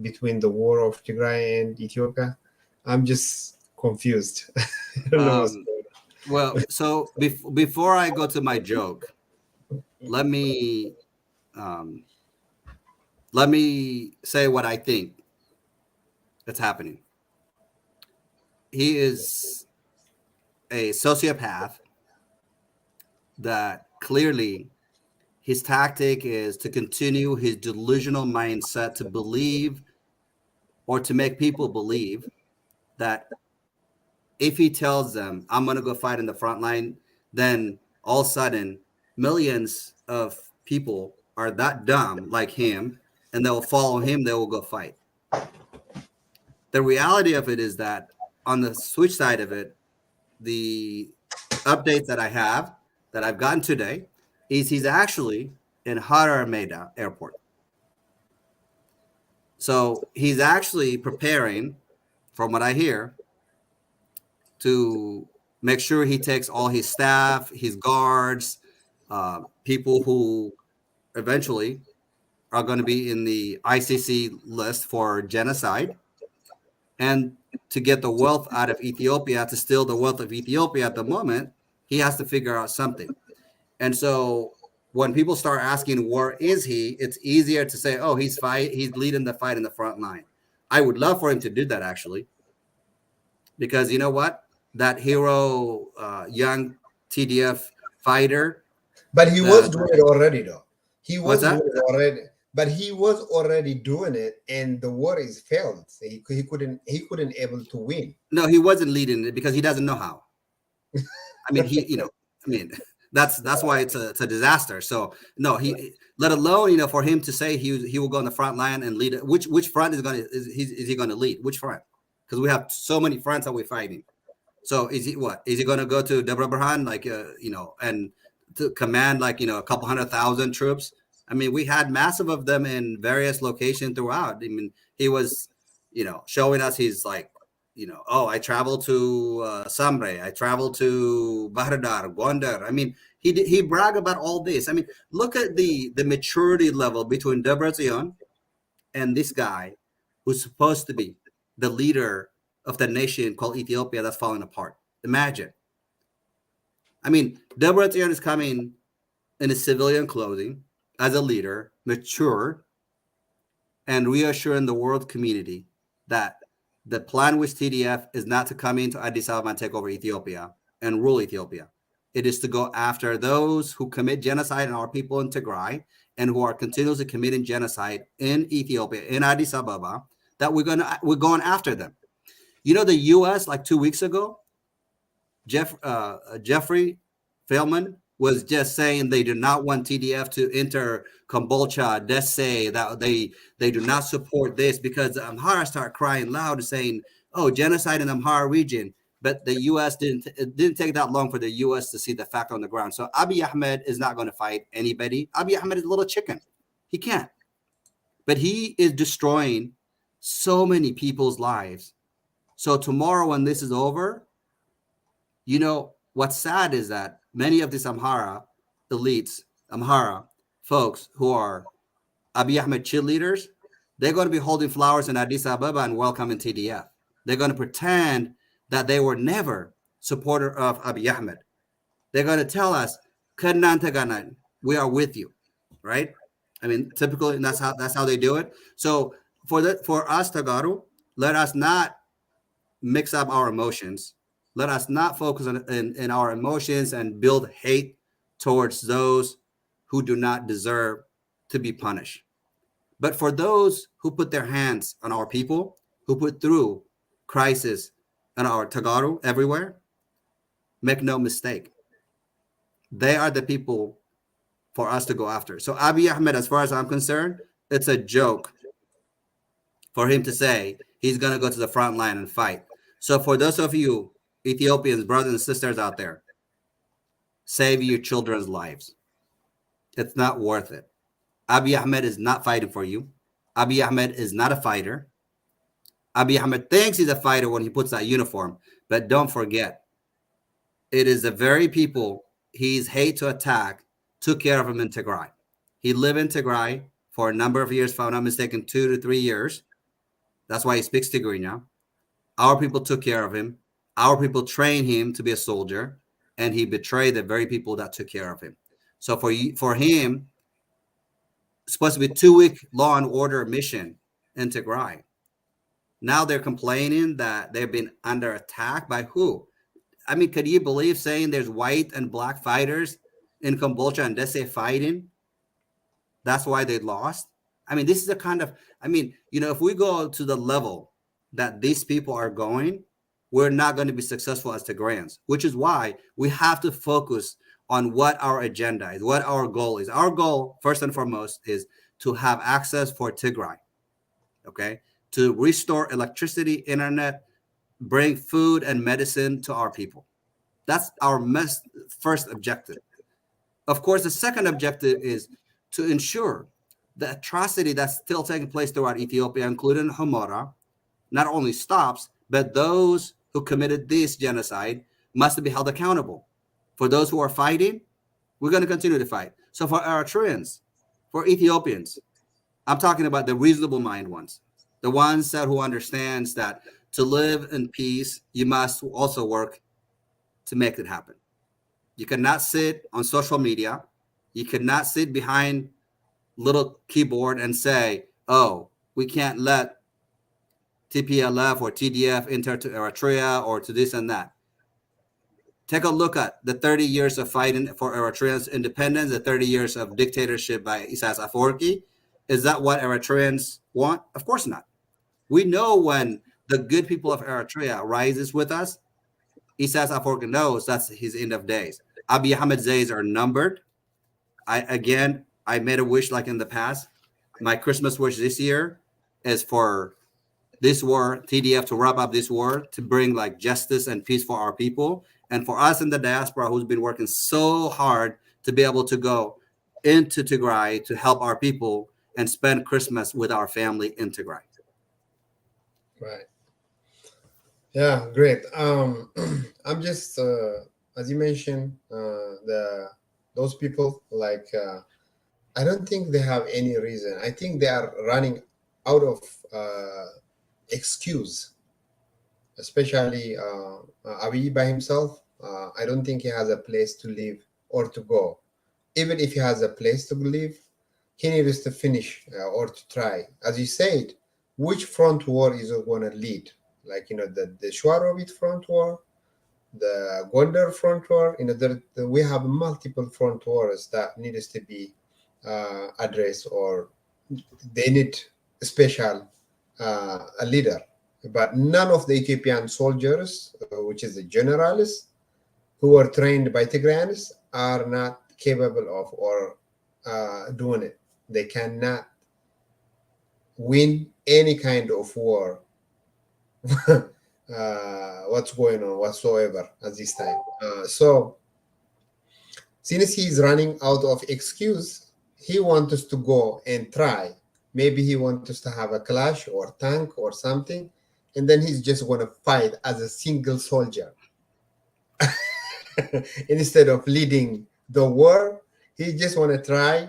between the war of Tigray and Ethiopia? I'm just confused. I don't know what's going on. Well, so before I go to my joke, let me say what I think that's happening. He is a sociopath that clearly his tactic is to continue his delusional mindset to believe or to make people believe that if he tells them, I'm going to go fight in the front line, then all of a sudden millions of people are that dumb like him and they'll follow him, they will go fight. The reality of it is that on the switch side of it, the updates that I've gotten today is he's actually in Harar Meida Airport. So he's actually preparing, from what I hear, to make sure he takes all his staff, his guards, people who eventually are going to be in the ICC list for genocide, and to get the wealth out of Ethiopia, to steal the wealth of Ethiopia at the moment, he has to figure out something. And so when people start asking, where is he? It's easier to say, oh, he's leading the fight in the front line. I would love for him to do that, actually, because you know what? That hero, young TDF fighter, But he was the, doing it already, though. He what's was doing that? it already. But he was already doing it, and the war is failed. He couldn't able to win. No, he wasn't leading it because he doesn't know how. I mean, I mean, that's why it's a disaster. So no, he, let alone, for him to say he will go on the front line and lead it. Which front is he going to lead? Which front? Because we have so many fronts that we're fighting. So is he going to go to Debre Berhan, like and to command, like, a couple 100,000 troops? I mean, we had massive of them in various locations throughout. I mean, he was, showing us he's like, oh, I traveled to Samre, I traveled to Bahradar, Gondar. I mean, he bragged about all this. I mean, look at the maturity level between Debretsion and this guy who's supposed to be the leader of the nation called Ethiopia that's falling apart. Imagine. I mean, Debretsion is coming in a civilian clothing as a leader, mature, and reassuring the world community that the plan with TDF is not to come into Addis Ababa and take over Ethiopia and rule Ethiopia. It is to go after those who commit genocide on our people in Tigray and who are continuously committing genocide in Ethiopia, in Addis Ababa, that we're going after them. The U.S., like 2 weeks ago, Jeffrey Feldman was just saying they do not want TDF to enter Kombolcha, Desse, that they do not support this, because the Amhara start crying loud and saying, oh, genocide in the Amhara region. But the U.S. it didn't take that long for the U.S. to see the fact on the ground. So Abiy Ahmed is not going to fight anybody. Abiy Ahmed is a little chicken. He can't. But he is destroying so many people's lives. So tomorrow when this is over, what's sad is that many of these Amhara elites, Amhara folks who are Abiy Ahmed cheerleaders, they're going to be holding flowers in Addis Ababa and welcoming TDF. They're going to pretend that they were never supporter of Abiy Ahmed. They're going to tell us, we are with you, right? I mean, typically that's how they do it. So for us, Tagaru, let us not mix up our emotions. Let us not focus in our emotions and build hate towards those who do not deserve to be punished. But for those who put their hands on our people, who put through crisis on our Tagaru everywhere, make no mistake, they are the people for us to go after. So Abiy Ahmed, as far as I'm concerned, it's a joke for him to say he's going to go to the front line and fight. So for those of you Ethiopians, brothers and sisters out there, save your children's lives. It's not worth it. Abiy Ahmed is not fighting for you. Abiy Ahmed is not a fighter. Abiy Ahmed thinks he's a fighter when he puts that uniform. But don't forget, it is the very people he's hate to attack took care of him in Tigray. He lived in Tigray for a number of years, if I'm not mistaken, 2 to 3 years. That's why he speaks Tigray now. Our people took care of him. Our people trained him to be a soldier, and he betrayed the very people that took care of him. So for him, it's supposed to be a 2-week law and order mission in Tigray. Now they're complaining that they've been under attack by who? I mean, could you believe saying there's white and black fighters in Kombolcha and Desse fighting? That's why they lost. I mean, this is a kind of, if we go to the level that these people are going, we're not going to be successful as Tigrayans, which is why we have to focus on what our agenda is, what our goal is. Our goal, first and foremost, is to have access for Tigray, okay? To restore electricity, internet, bring food and medicine to our people. That's our first objective. Of course, the second objective is to ensure the atrocity that's still taking place throughout Ethiopia, including Amhara, not only stops, but those who committed this genocide must be held accountable. For those who are fighting, we're going to continue to fight. So for Eritreans, for Ethiopians, I'm talking about the reasonable mind ones, the ones that who understands that to live in peace, you must also work to make it happen. You cannot sit on social media. You cannot sit behind little keyboard and say, "Oh, we can't let TPLF or TDF enter to Eritrea or to this and that." Take a look at the 30 years of fighting for Eritreans' independence, the 30 years of dictatorship by Isaias Afwerki. Is that what Eritreans want? Of course not. We know when the good people of Eritrea rises with us, Isaias Afwerki knows that's his end of days. Abiy Ahmed's days are numbered. I made a wish like in the past. My Christmas wish this year is for this war, TDF, to wrap up this war, to bring like justice and peace for our people, and for us in the diaspora who's been working so hard to be able to go into Tigray to help our people and spend Christmas with our family in Tigray. Right. Yeah, great. I'm just as you mentioned, the those people like I don't think they have any reason. I think they are running out of excuse, especially Abiy by himself. I don't think he has a place to live or to go. Even if he has a place to live, he needs to finish or to try. As you said, which front war is it going to lead? Like, the Shwarovit front war, the Gondar front war. We have multiple front wars that needs to be addressed, or they need a special a leader. But none of the Ethiopian soldiers, which is the generals, who were trained by Tigrayans, are not capable of or doing it. They cannot win any kind of war. What's going on whatsoever at this time. So since he's running out of excuse, he wants us to go and try. Maybe he wants us to have a clash or tank or something, and then he's just going to fight as a single soldier. Instead of leading the war, he just want to try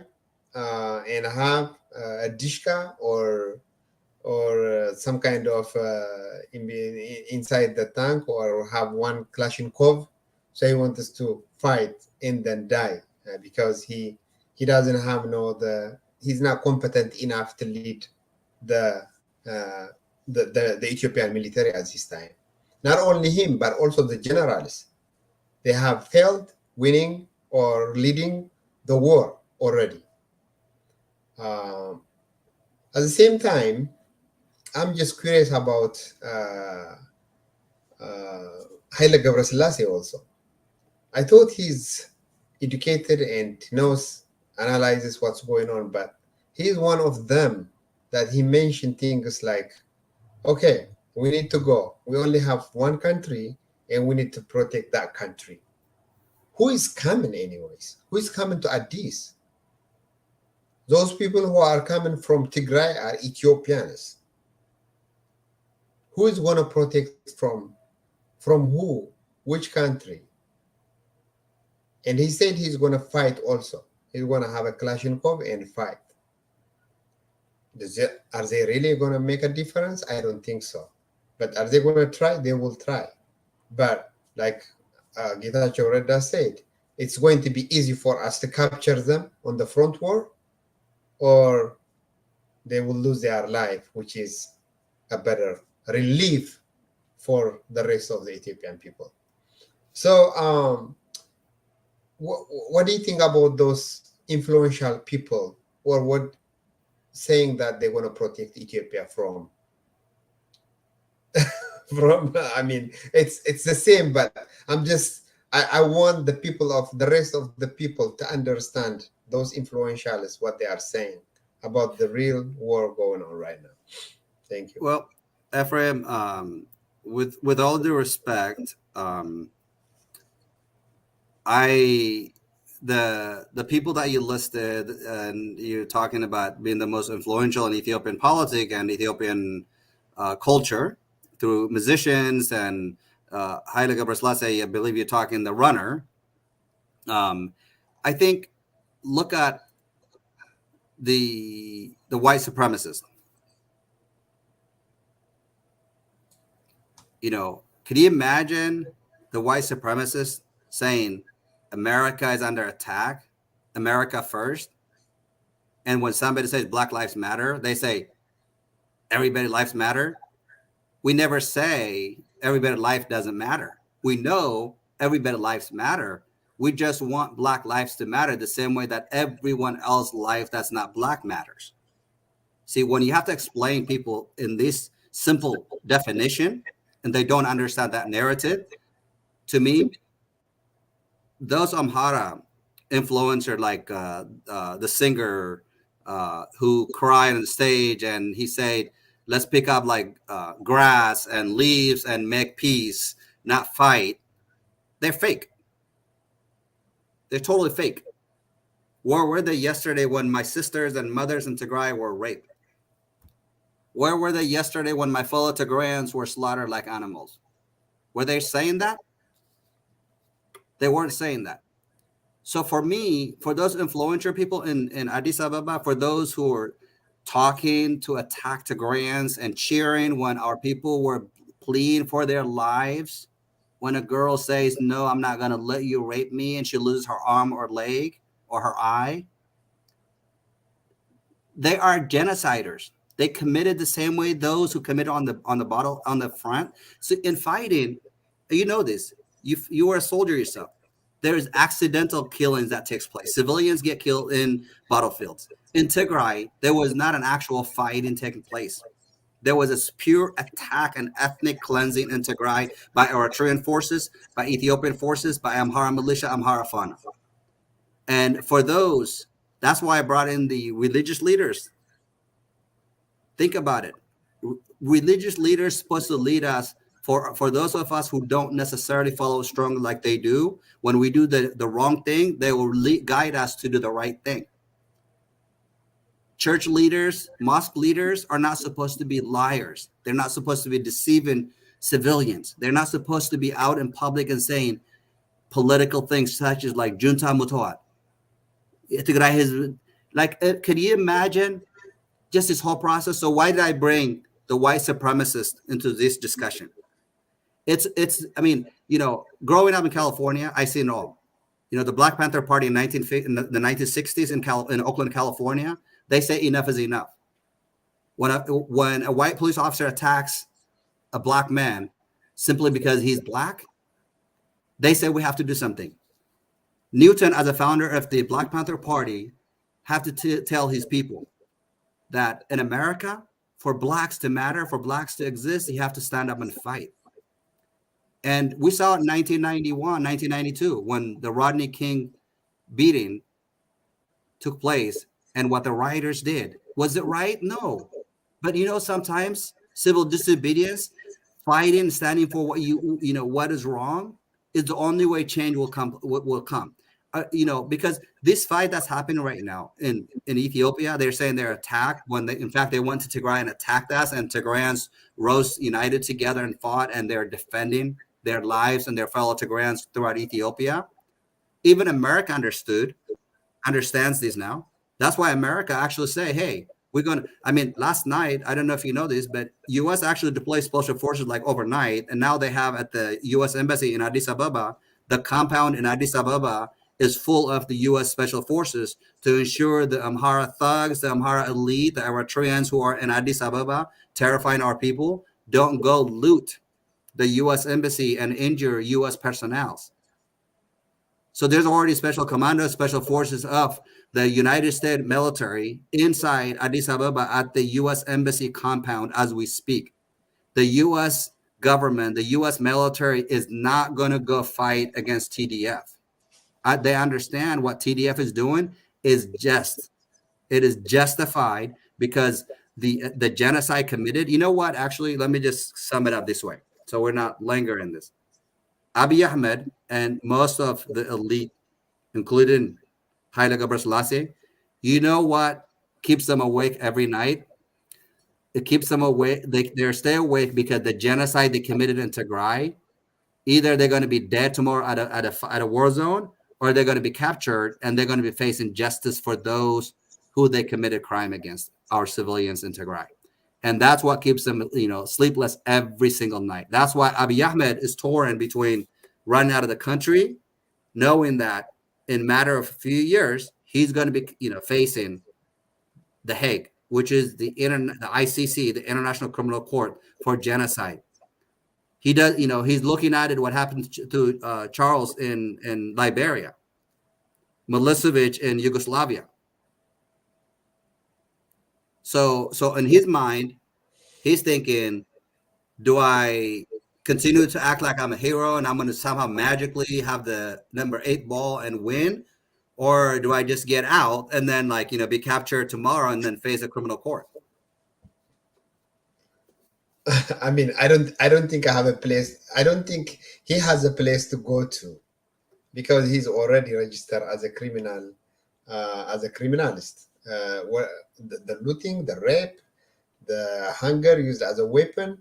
and have a dishka or some kind of inside the tank, or have one Kalashnikov. So he wants us to fight and then die because he doesn't have he's not competent enough to lead the uh, the Ethiopian military at this time. Not only him, but also the generals. They have failed winning or leading the war already. At the same time, I'm just curious about Haile Gebrselassie also. I thought he's educated and knows, analyzes what's going on, but he's one of them that he mentioned things like, okay, we need to go. We only have one country and we need to protect that country. Who is coming, anyways? Who is coming to Addis? Those people who are coming from Tigray are Ethiopians. Who is going to protect from who? Which country? And he said he's going to fight also. He's going to have a Kalashnikov and fight. Are they really going to make a difference? I don't think so. But are they going to try? They will try. But like Getachew Reda said, it's going to be easy for us to capture them on the front war, or they will lose their life, which is a better relief for the rest of the Ethiopian people. So, what do you think about those influential people, or what saying that they want to protect Ethiopia from? I mean, it's the same, but I want the people of the rest of the people to understand those influentialists what they are saying about the real war going on right now. Thank you. Well, Ephraim, with all due respect, I the people that you listed, and you're talking about being the most influential in Ethiopian politics and Ethiopian culture through musicians and Haile Gebrselassie, I believe you're talking the runner. I think look at the white supremacists. You know, could you imagine the white supremacists saying America is under attack, America first? And when somebody says Black Lives Matter, they say everybody lives matter. We never say everybody life doesn't matter. We know everybody lives matter. We just want Black lives to matter the same way that everyone else's life that's not Black matters. See, when you have to explain people in this simple definition and they don't understand that narrative, to me, those Amhara influencer, like the singer who cried on the stage and he said, let's pick up like grass and leaves and make peace, not fight. They're fake. They're totally fake. Where were they yesterday when my sisters and mothers in Tigray were raped? Where were they yesterday when my fellow Tigrayans were slaughtered like animals? Were they saying that? They weren't saying that. So for me, for those influential people in Addis Ababa, for those who are talking to attack Tigrayans and cheering when our people were pleading for their lives, when a girl says, no, I'm not going to let you rape me, and she loses her arm or leg or her eye, they are genociders. They committed the same way those who committed on the bottle on the front. So in fighting, you know this. You are a soldier yourself. There is accidental killings that takes place. Civilians get killed in battlefields. In Tigray, there was not an actual fighting taking place. There was a pure attack and ethnic cleansing in Tigray by Eritrean forces, by Ethiopian forces, by Amhara militia, Amhara Fana. And for those, that's why I brought in the religious leaders. Think about it. Religious leaders supposed to lead us. For those of us who don't necessarily follow strongly like they do, when we do the wrong thing, they will guide us to do the right thing. Church leaders, mosque leaders are not supposed to be liars. They're not supposed to be deceiving civilians. They're not supposed to be out in public and saying political things such as like Junta Mutoat. Like, could you imagine just this whole process? So why did I bring the white supremacists into this discussion? I mean, you know, growing up in California, I seen it all. You know, the Black Panther Party in the 1960s in Oakland, California, they say enough is enough. When a white police officer attacks a Black man simply because he's Black, they say we have to do something. Newton, as a founder of the Black Panther Party, have to tell his people that in America, for Blacks to matter, for Blacks to exist, you have to stand up and fight. And we saw it in 1991, 1992, when the Rodney King beating took place and what the rioters did. Was it right? No. But, you know, sometimes civil disobedience, fighting, standing for what what is wrong is the only way change will come. You know, because this fight that's happening right now in Ethiopia, they're saying they're attacked when in fact, they went to Tigray and attacked us, and Tigrayans rose united together and fought, and they're defending their lives and their fellow Tigrayans throughout Ethiopia. Even America understands this now. That's why America actually say, hey, last night, I don't know if you know this, but U.S. actually deployed special forces like overnight, and now they have at the U.S. Embassy in Addis Ababa, the compound in Addis Ababa is full of the U.S. Special Forces to ensure the Amhara thugs, the Amhara elite, the Eritreans who are in Addis Ababa, terrifying our people, don't go loot the U.S. Embassy and injure U.S. personnel. So there's already special commandos, special forces of the United States military inside Addis Ababa at the U.S. Embassy compound as we speak. The U.S. government, the U.S. military is not going to go fight against TDF. They understand what TDF is doing is just. It is justified because the genocide committed. You know what? Actually, let me just sum it up this way, so we're not lingering this. Abiy Ahmed and most of the elite including Haile Gebrselassie. You know what keeps them awake every night? It keeps them awake. They're stay awake because the genocide they committed in Tigray, either they're going to be dead tomorrow at a war zone, or they're going to be captured and they're going to be facing justice for those who they committed crime against, our civilians in Tigray. And that's what keeps them, sleepless every single night. That's why Abiy Ahmed is torn between running out of the country, knowing that in a matter of a few years, he's going to be, facing the Hague, which is the ICC, the International Criminal Court for genocide. He does, he's looking at it, what happened to Charles in Liberia, Milosevic in Yugoslavia. So in his mind, he's thinking, do I continue to act like I'm a hero and I'm going to somehow magically have the number 8 ball and win? Or do I just get out and then be captured tomorrow and then face a criminal court? I mean, I don't think I have a place. I don't think he has a place to go to, because he's already registered as a criminal, as a criminalist. Where the looting, the rape, the hunger used as a weapon,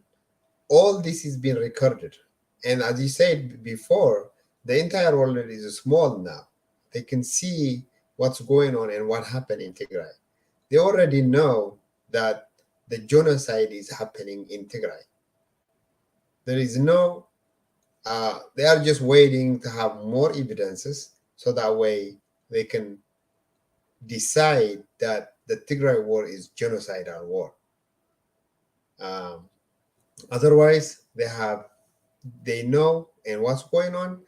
all this is being recorded. And as you said before, the entire world is small now. They can see what's going on and what happened in Tigray. They already know that the genocide is happening in Tigray. There is no, they are just waiting to have more evidences so that way they can decide that the Tigray war is genocidal war. Otherwise, they know and what's going on,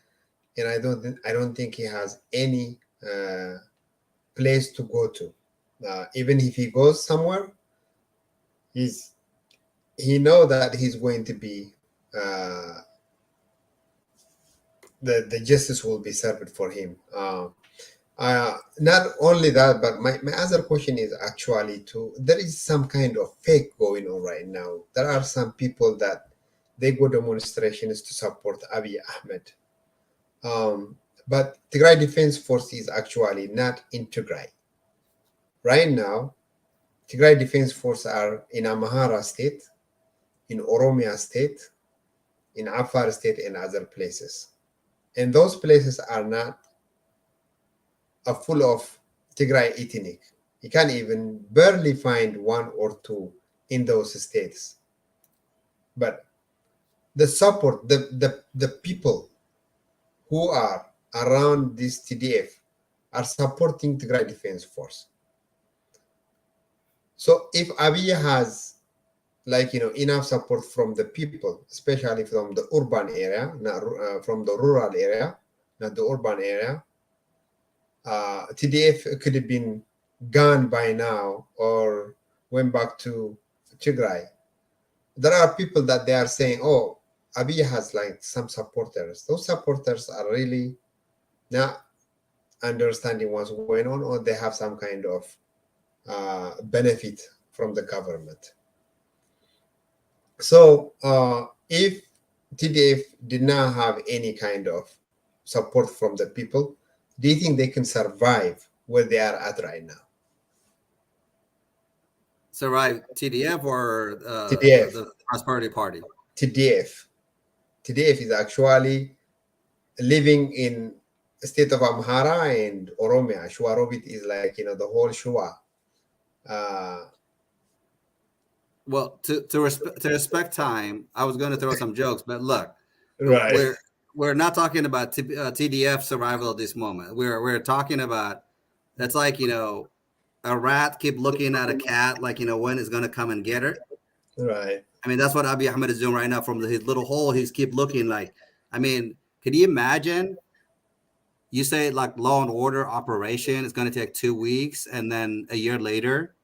and I don't think he has any place to go to. Even if he goes somewhere, he know that he's going to be the justice will be served for him. Not only that, but my other question is actually there is some kind of fake going on right now. There are some people that they go demonstrations to support Abiy Ahmed. But Tigray Defense Force is actually not in Tigray. Right now, Tigray Defense Force are in Amhara state, in Oromia state, in Afar state, and other places. And those places are not full of Tigray ethnic. You can't even barely find one or two in those states. But the support, the people who are around this TDF are supporting Tigray Defense Force. So if Abiy has enough support from the people, especially from the urban area, not from the rural area, not the urban area, TDF could have been gone by now or went back to Tigray. There are people that they are saying, oh, Abiy has some supporters. Those supporters are really not understanding what's going on, or they have some kind of benefit from the government. So if TDF did not have any kind of support from the people, do you think they can survive where they are at right now? Survive TDF or TDF. the Prosperity Party? TDF. TDF is actually living in the state of Amhara and Oromia. Shuarobit is the whole Shua. Well, to respect time, I was going to throw some jokes, but look, right. we're not talking about TDF survival at this moment. We're talking about, that's a rat keep looking at a cat, when it's going to come and get her. Right. I mean, that's what Abiy Ahmed is doing right now from his little hole. He's keep looking could you imagine? You say law and order operation is going to take 2 weeks, and then a year later,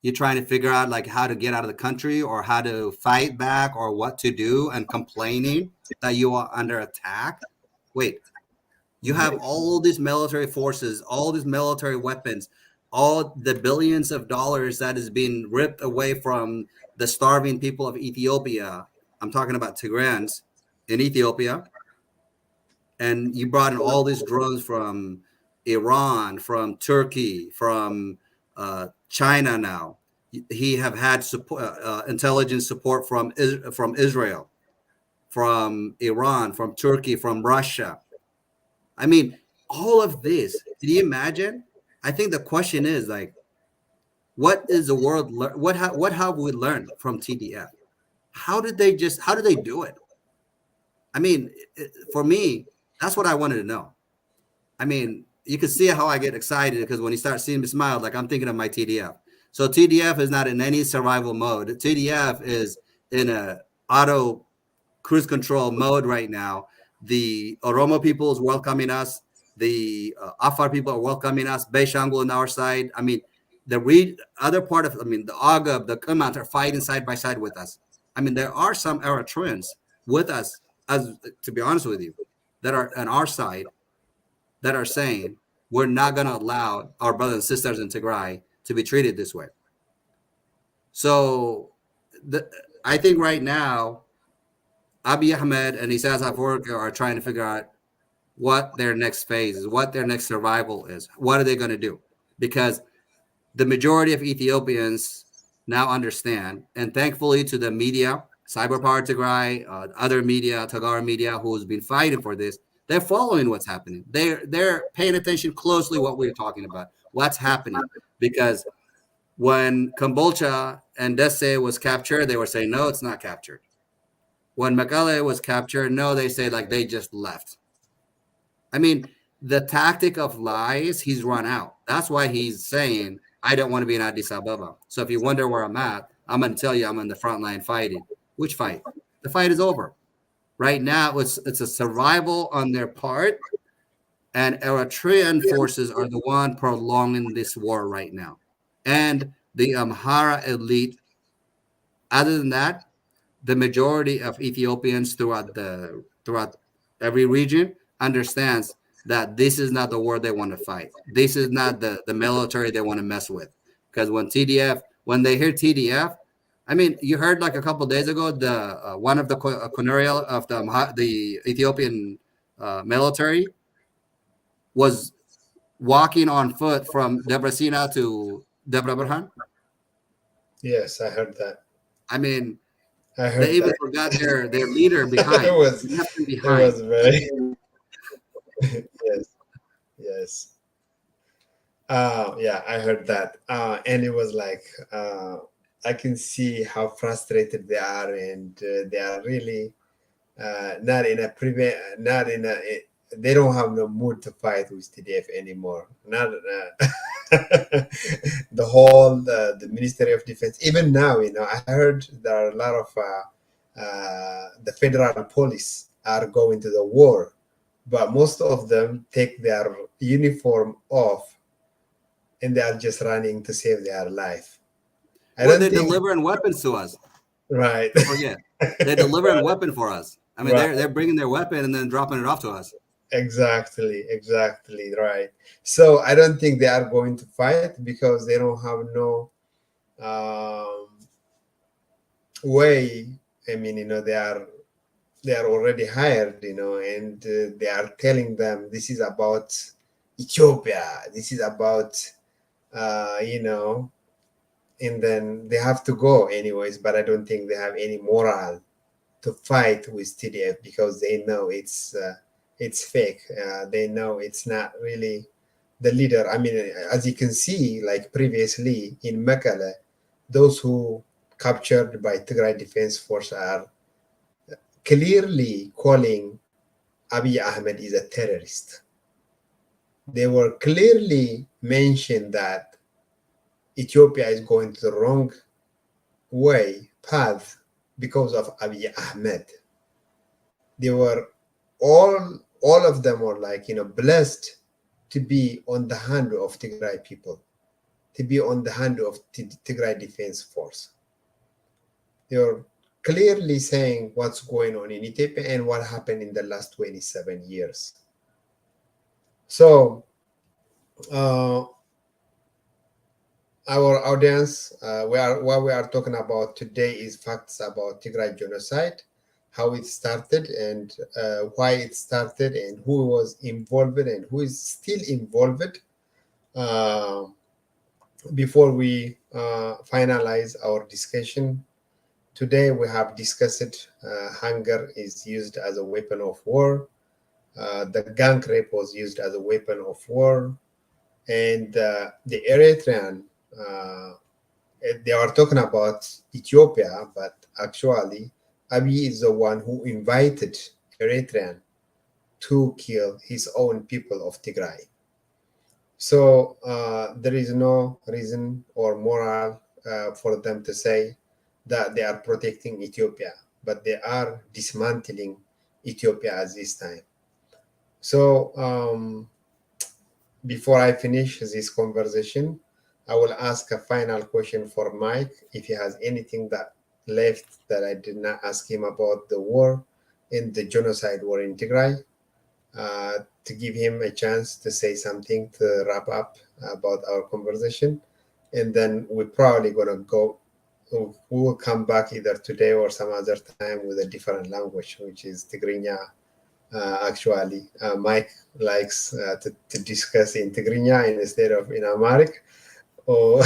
you're trying to figure out how to get out of the country or how to fight back or what to do, and complaining that you are under attack. Wait, you have all these military forces, all these military weapons, all the billions of dollars that is being ripped away from the starving people of Ethiopia. I'm talking about Tigrayans in Ethiopia. And you brought in all these drones from Iran, from Turkey, from China now. He have had support, intelligence support from Israel, from Iran, from Turkey, from Russia. I mean, all of this. Can you imagine? I think the question is like, what is the world? What have we learned from TDF? How did they do it? I mean, for me, that's what I wanted to know. I mean, you can see how I get excited because when you start seeing me smile, like I'm thinking of my TDF. So TDF is not in any survival mode. TDF is in a auto cruise control mode right now. The Oromo people is welcoming us. The Afar people are welcoming us. Beishangul on our side. I mean, other part of, I mean, the Agab, the Kumant are fighting side by side with us. I mean, there are some Eritreans with us, as to be honest with you, that are on our side that are saying we're not going to allow our brothers and sisters in Tigray to be treated this way. So I think right now, Abiy Ahmed and Isaias Afwerki are trying to figure out what their next phase is, what their next survival is. What are they going to do? Because the majority of Ethiopians now understand, and thankfully to the media, Cyberpower Tigray, other media, Tagar media, who has been fighting for this, they're following what's happening. They're paying attention closely what we're talking about, what's happening. Because when Kambolcha and Desse was captured, they were saying, no, it's not captured. When Mekelle was captured, no, they say like they just left. I mean, the tactic of lies, he's run out. That's why he's saying, I don't want to be in Addis Ababa. So if you wonder where I'm at, I'm going to tell you I'm on the front line fighting. Which fight? The fight is over. Right now, it's a survival on their part, and Eritrean forces are the one prolonging this war right now. And the Amhara elite, other than that, the majority of Ethiopians throughout every region understands that this is not the war they want to fight. This is not the military they want to mess with. Because when they hear TDF, I mean, you heard like a couple of days ago, the one of the colonel of the Ethiopian military was walking on foot from Debrecen to Debre Birhan. Yes, I heard that. I mean, I they heard even that. forgot their leader it behind. was They left him it behind. was very yes, yes. Yeah, I heard that. And it was like I can see how frustrated they are, and they are really not in a not in a. They don't have no mood to fight with TDF anymore. Not the whole the Ministry of Defense. Even now, I heard there are a lot of the federal police are going to the war, but most of them take their uniform off and they are just running to save their life. I Well, don't they're think delivering weapons to us. right. Don't forget, they're delivering weapon for us. I mean, Right. they're bringing their weapon and then dropping it off to us. Exactly right. So I don't think they are going to fight because they don't have no um, way. I mean, they are already hired, and they are telling them this is about Ethiopia. This is about uh, you know, and then they have to go anyways. But I don't think they have any moral to fight with TDF because they know it's fake. They know it's not really the leader. I mean, as you can see, like previously in Mekelle, those who captured by Tigray Defense Force are clearly calling Abiy Ahmed is a terrorist. They were clearly mentioned that Ethiopia is going to the wrong way, path, because of Abiy Ahmed. They were all of them were like, blessed to be on the hand of Tigray people, to be on the hand of Tigray Defense Force. They were clearly saying what's going on in Ethiopia and what happened in the last 27 years. So, uh, our audience, what we are talking about today is facts about Tigray genocide. how it started and why it started and who was involved and who is still involved. Uh, Before we finalize our discussion, today we have discussed hunger is used as a weapon of war. The gang rape was used as a weapon of war, and the Eritrean. They are talking about Ethiopia, but actually, Abiy is the one who invited Eritrean to kill his own people of Tigray. So there is no reason or moral for them to say that they are protecting Ethiopia, but they are dismantling Ethiopia at this time. So before I finish this conversation, I will ask a final question for Mike if he has anything that left that I did not ask him about the war and the genocide war in Tigray, to give him a chance to say something to wrap up about our conversation. And then we're probably going to go, we will come back either today or some other time with a different language, which is Tigrinya. Actually, Mike likes to discuss in Tigrinya instead of in Amharic. Or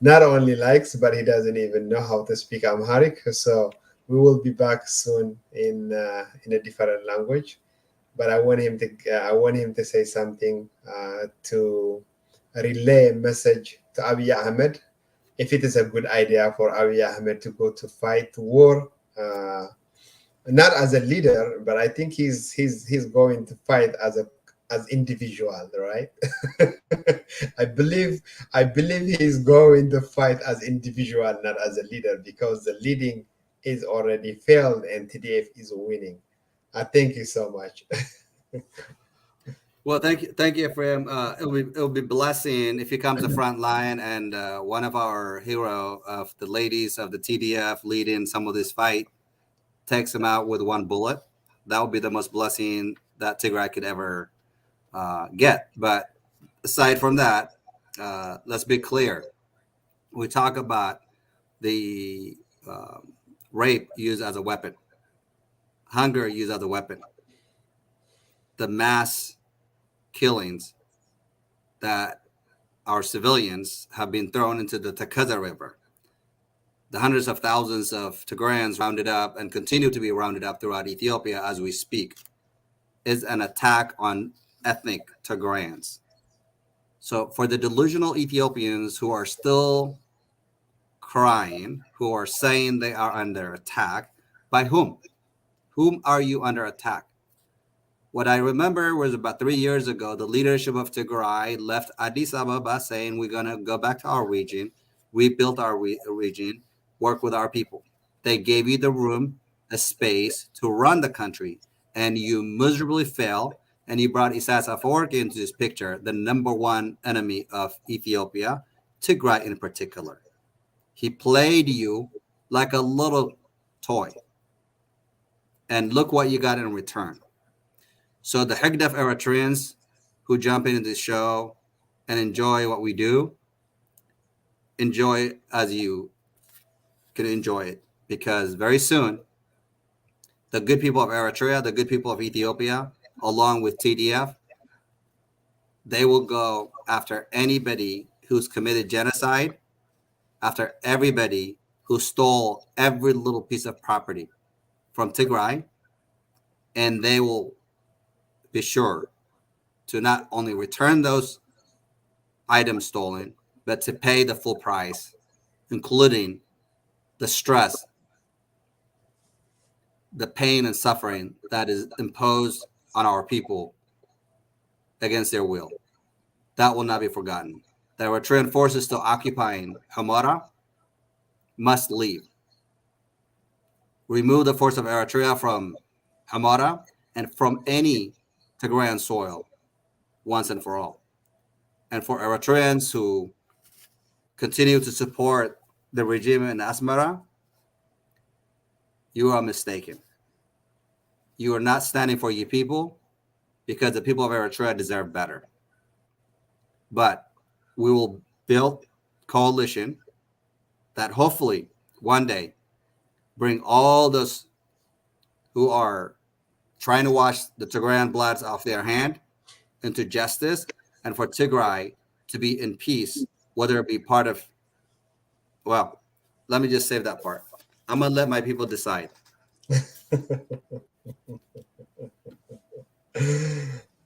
not only likes, but he doesn't even know how to speak Amharic. So we will be back soon in a different language. But I want him to say something to relay a message to Abiy Ahmed. If it is a good idea for Abiy Ahmed to go to fight war, not as a leader, but I think he's going to fight as individual, right? I believe he's going to fight as individual, not as a leader, because the leading is already failed and TDF is winning. I thank you so much. Well, thank you, Ephraim. It'll be blessing if he comes to front line and one of our hero of the ladies of the TDF leading some of this fight takes him out with one bullet. That would be the most blessing that Tigray could ever get. But aside from that, let's be clear. We talk about the rape used as a weapon, hunger used as a weapon, the mass killings that our civilians have been thrown into the Takaza River, the hundreds of thousands of Tigrayans rounded up and continue to be rounded up throughout Ethiopia as we speak, is an attack on ethnic Tigrayans. So for the delusional Ethiopians who are still crying, who are saying they are under attack, by whom? Whom are you under attack? What I remember was about 3 years ago, the leadership of Tigray left Addis Ababa saying, we're going to go back to our region, rebuild our region, work with our people. They gave you the room, the space to run the country, and you miserably failed. And you brought Isaias Afwerki into this picture, the number one enemy of Ethiopia, Tigray in particular. He played you like a little toy. And look what you got in return. So the Hegdef Eritreans who jump into the show and enjoy what we do, enjoy as you can enjoy it. Because very soon, the good people of Eritrea, the good people of Ethiopia, along with TDF, they will go after anybody who's committed genocide, after everybody who stole every little piece of property from Tigray, and they will be sure to not only return those items stolen, but to pay the full price, including the stress, the pain and suffering that is imposed on our people against their will. That will not be forgotten. The Eritrean forces still occupying Amhara must leave. Remove the force of Eritrea from Amhara and from any Tigrayan soil once and for all. And for Eritreans who continue to support the regime in Asmara, you are mistaken. You are not standing for your people because the people of Eritrea deserve better. But we will build coalition that hopefully one day bring all those who are trying to wash the Tigrayan bloods off their hand into justice, and for Tigray to be in peace, whether it be part of, well, let me just save that part. I'm going to let my people decide.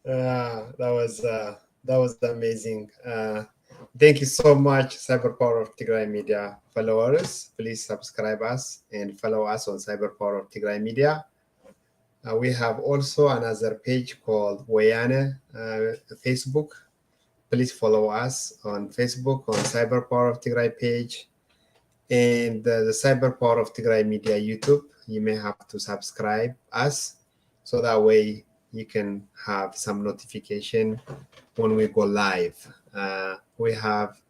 That was amazing. Thank you so much, Cyber Power of Tigray Media followers. Please subscribe us and follow us on Cyber Power of Tigray Media. We have also another page called Wayane Facebook. Please follow us on Facebook on Cyber Power of Tigray page, and the Cyber Power of Tigray Media YouTube. You may have to subscribe us, so that way you can have some notification when we go live. We have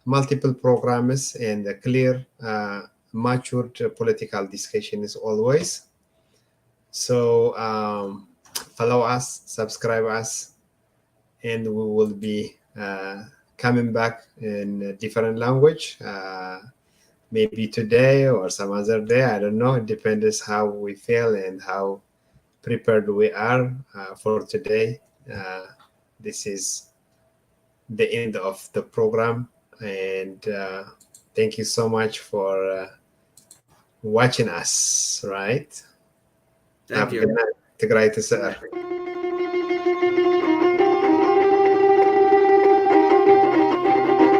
multiple programs and a clear, matured political discussion is always. So follow us, subscribe us, and we will be coming back in a different language. Maybe today or some other day, I don't know. It depends how we feel and how prepared we are for today. This is the end of the program, and thank you so much for watching us. Right? Thank Have a you. good night. Tigray, sir.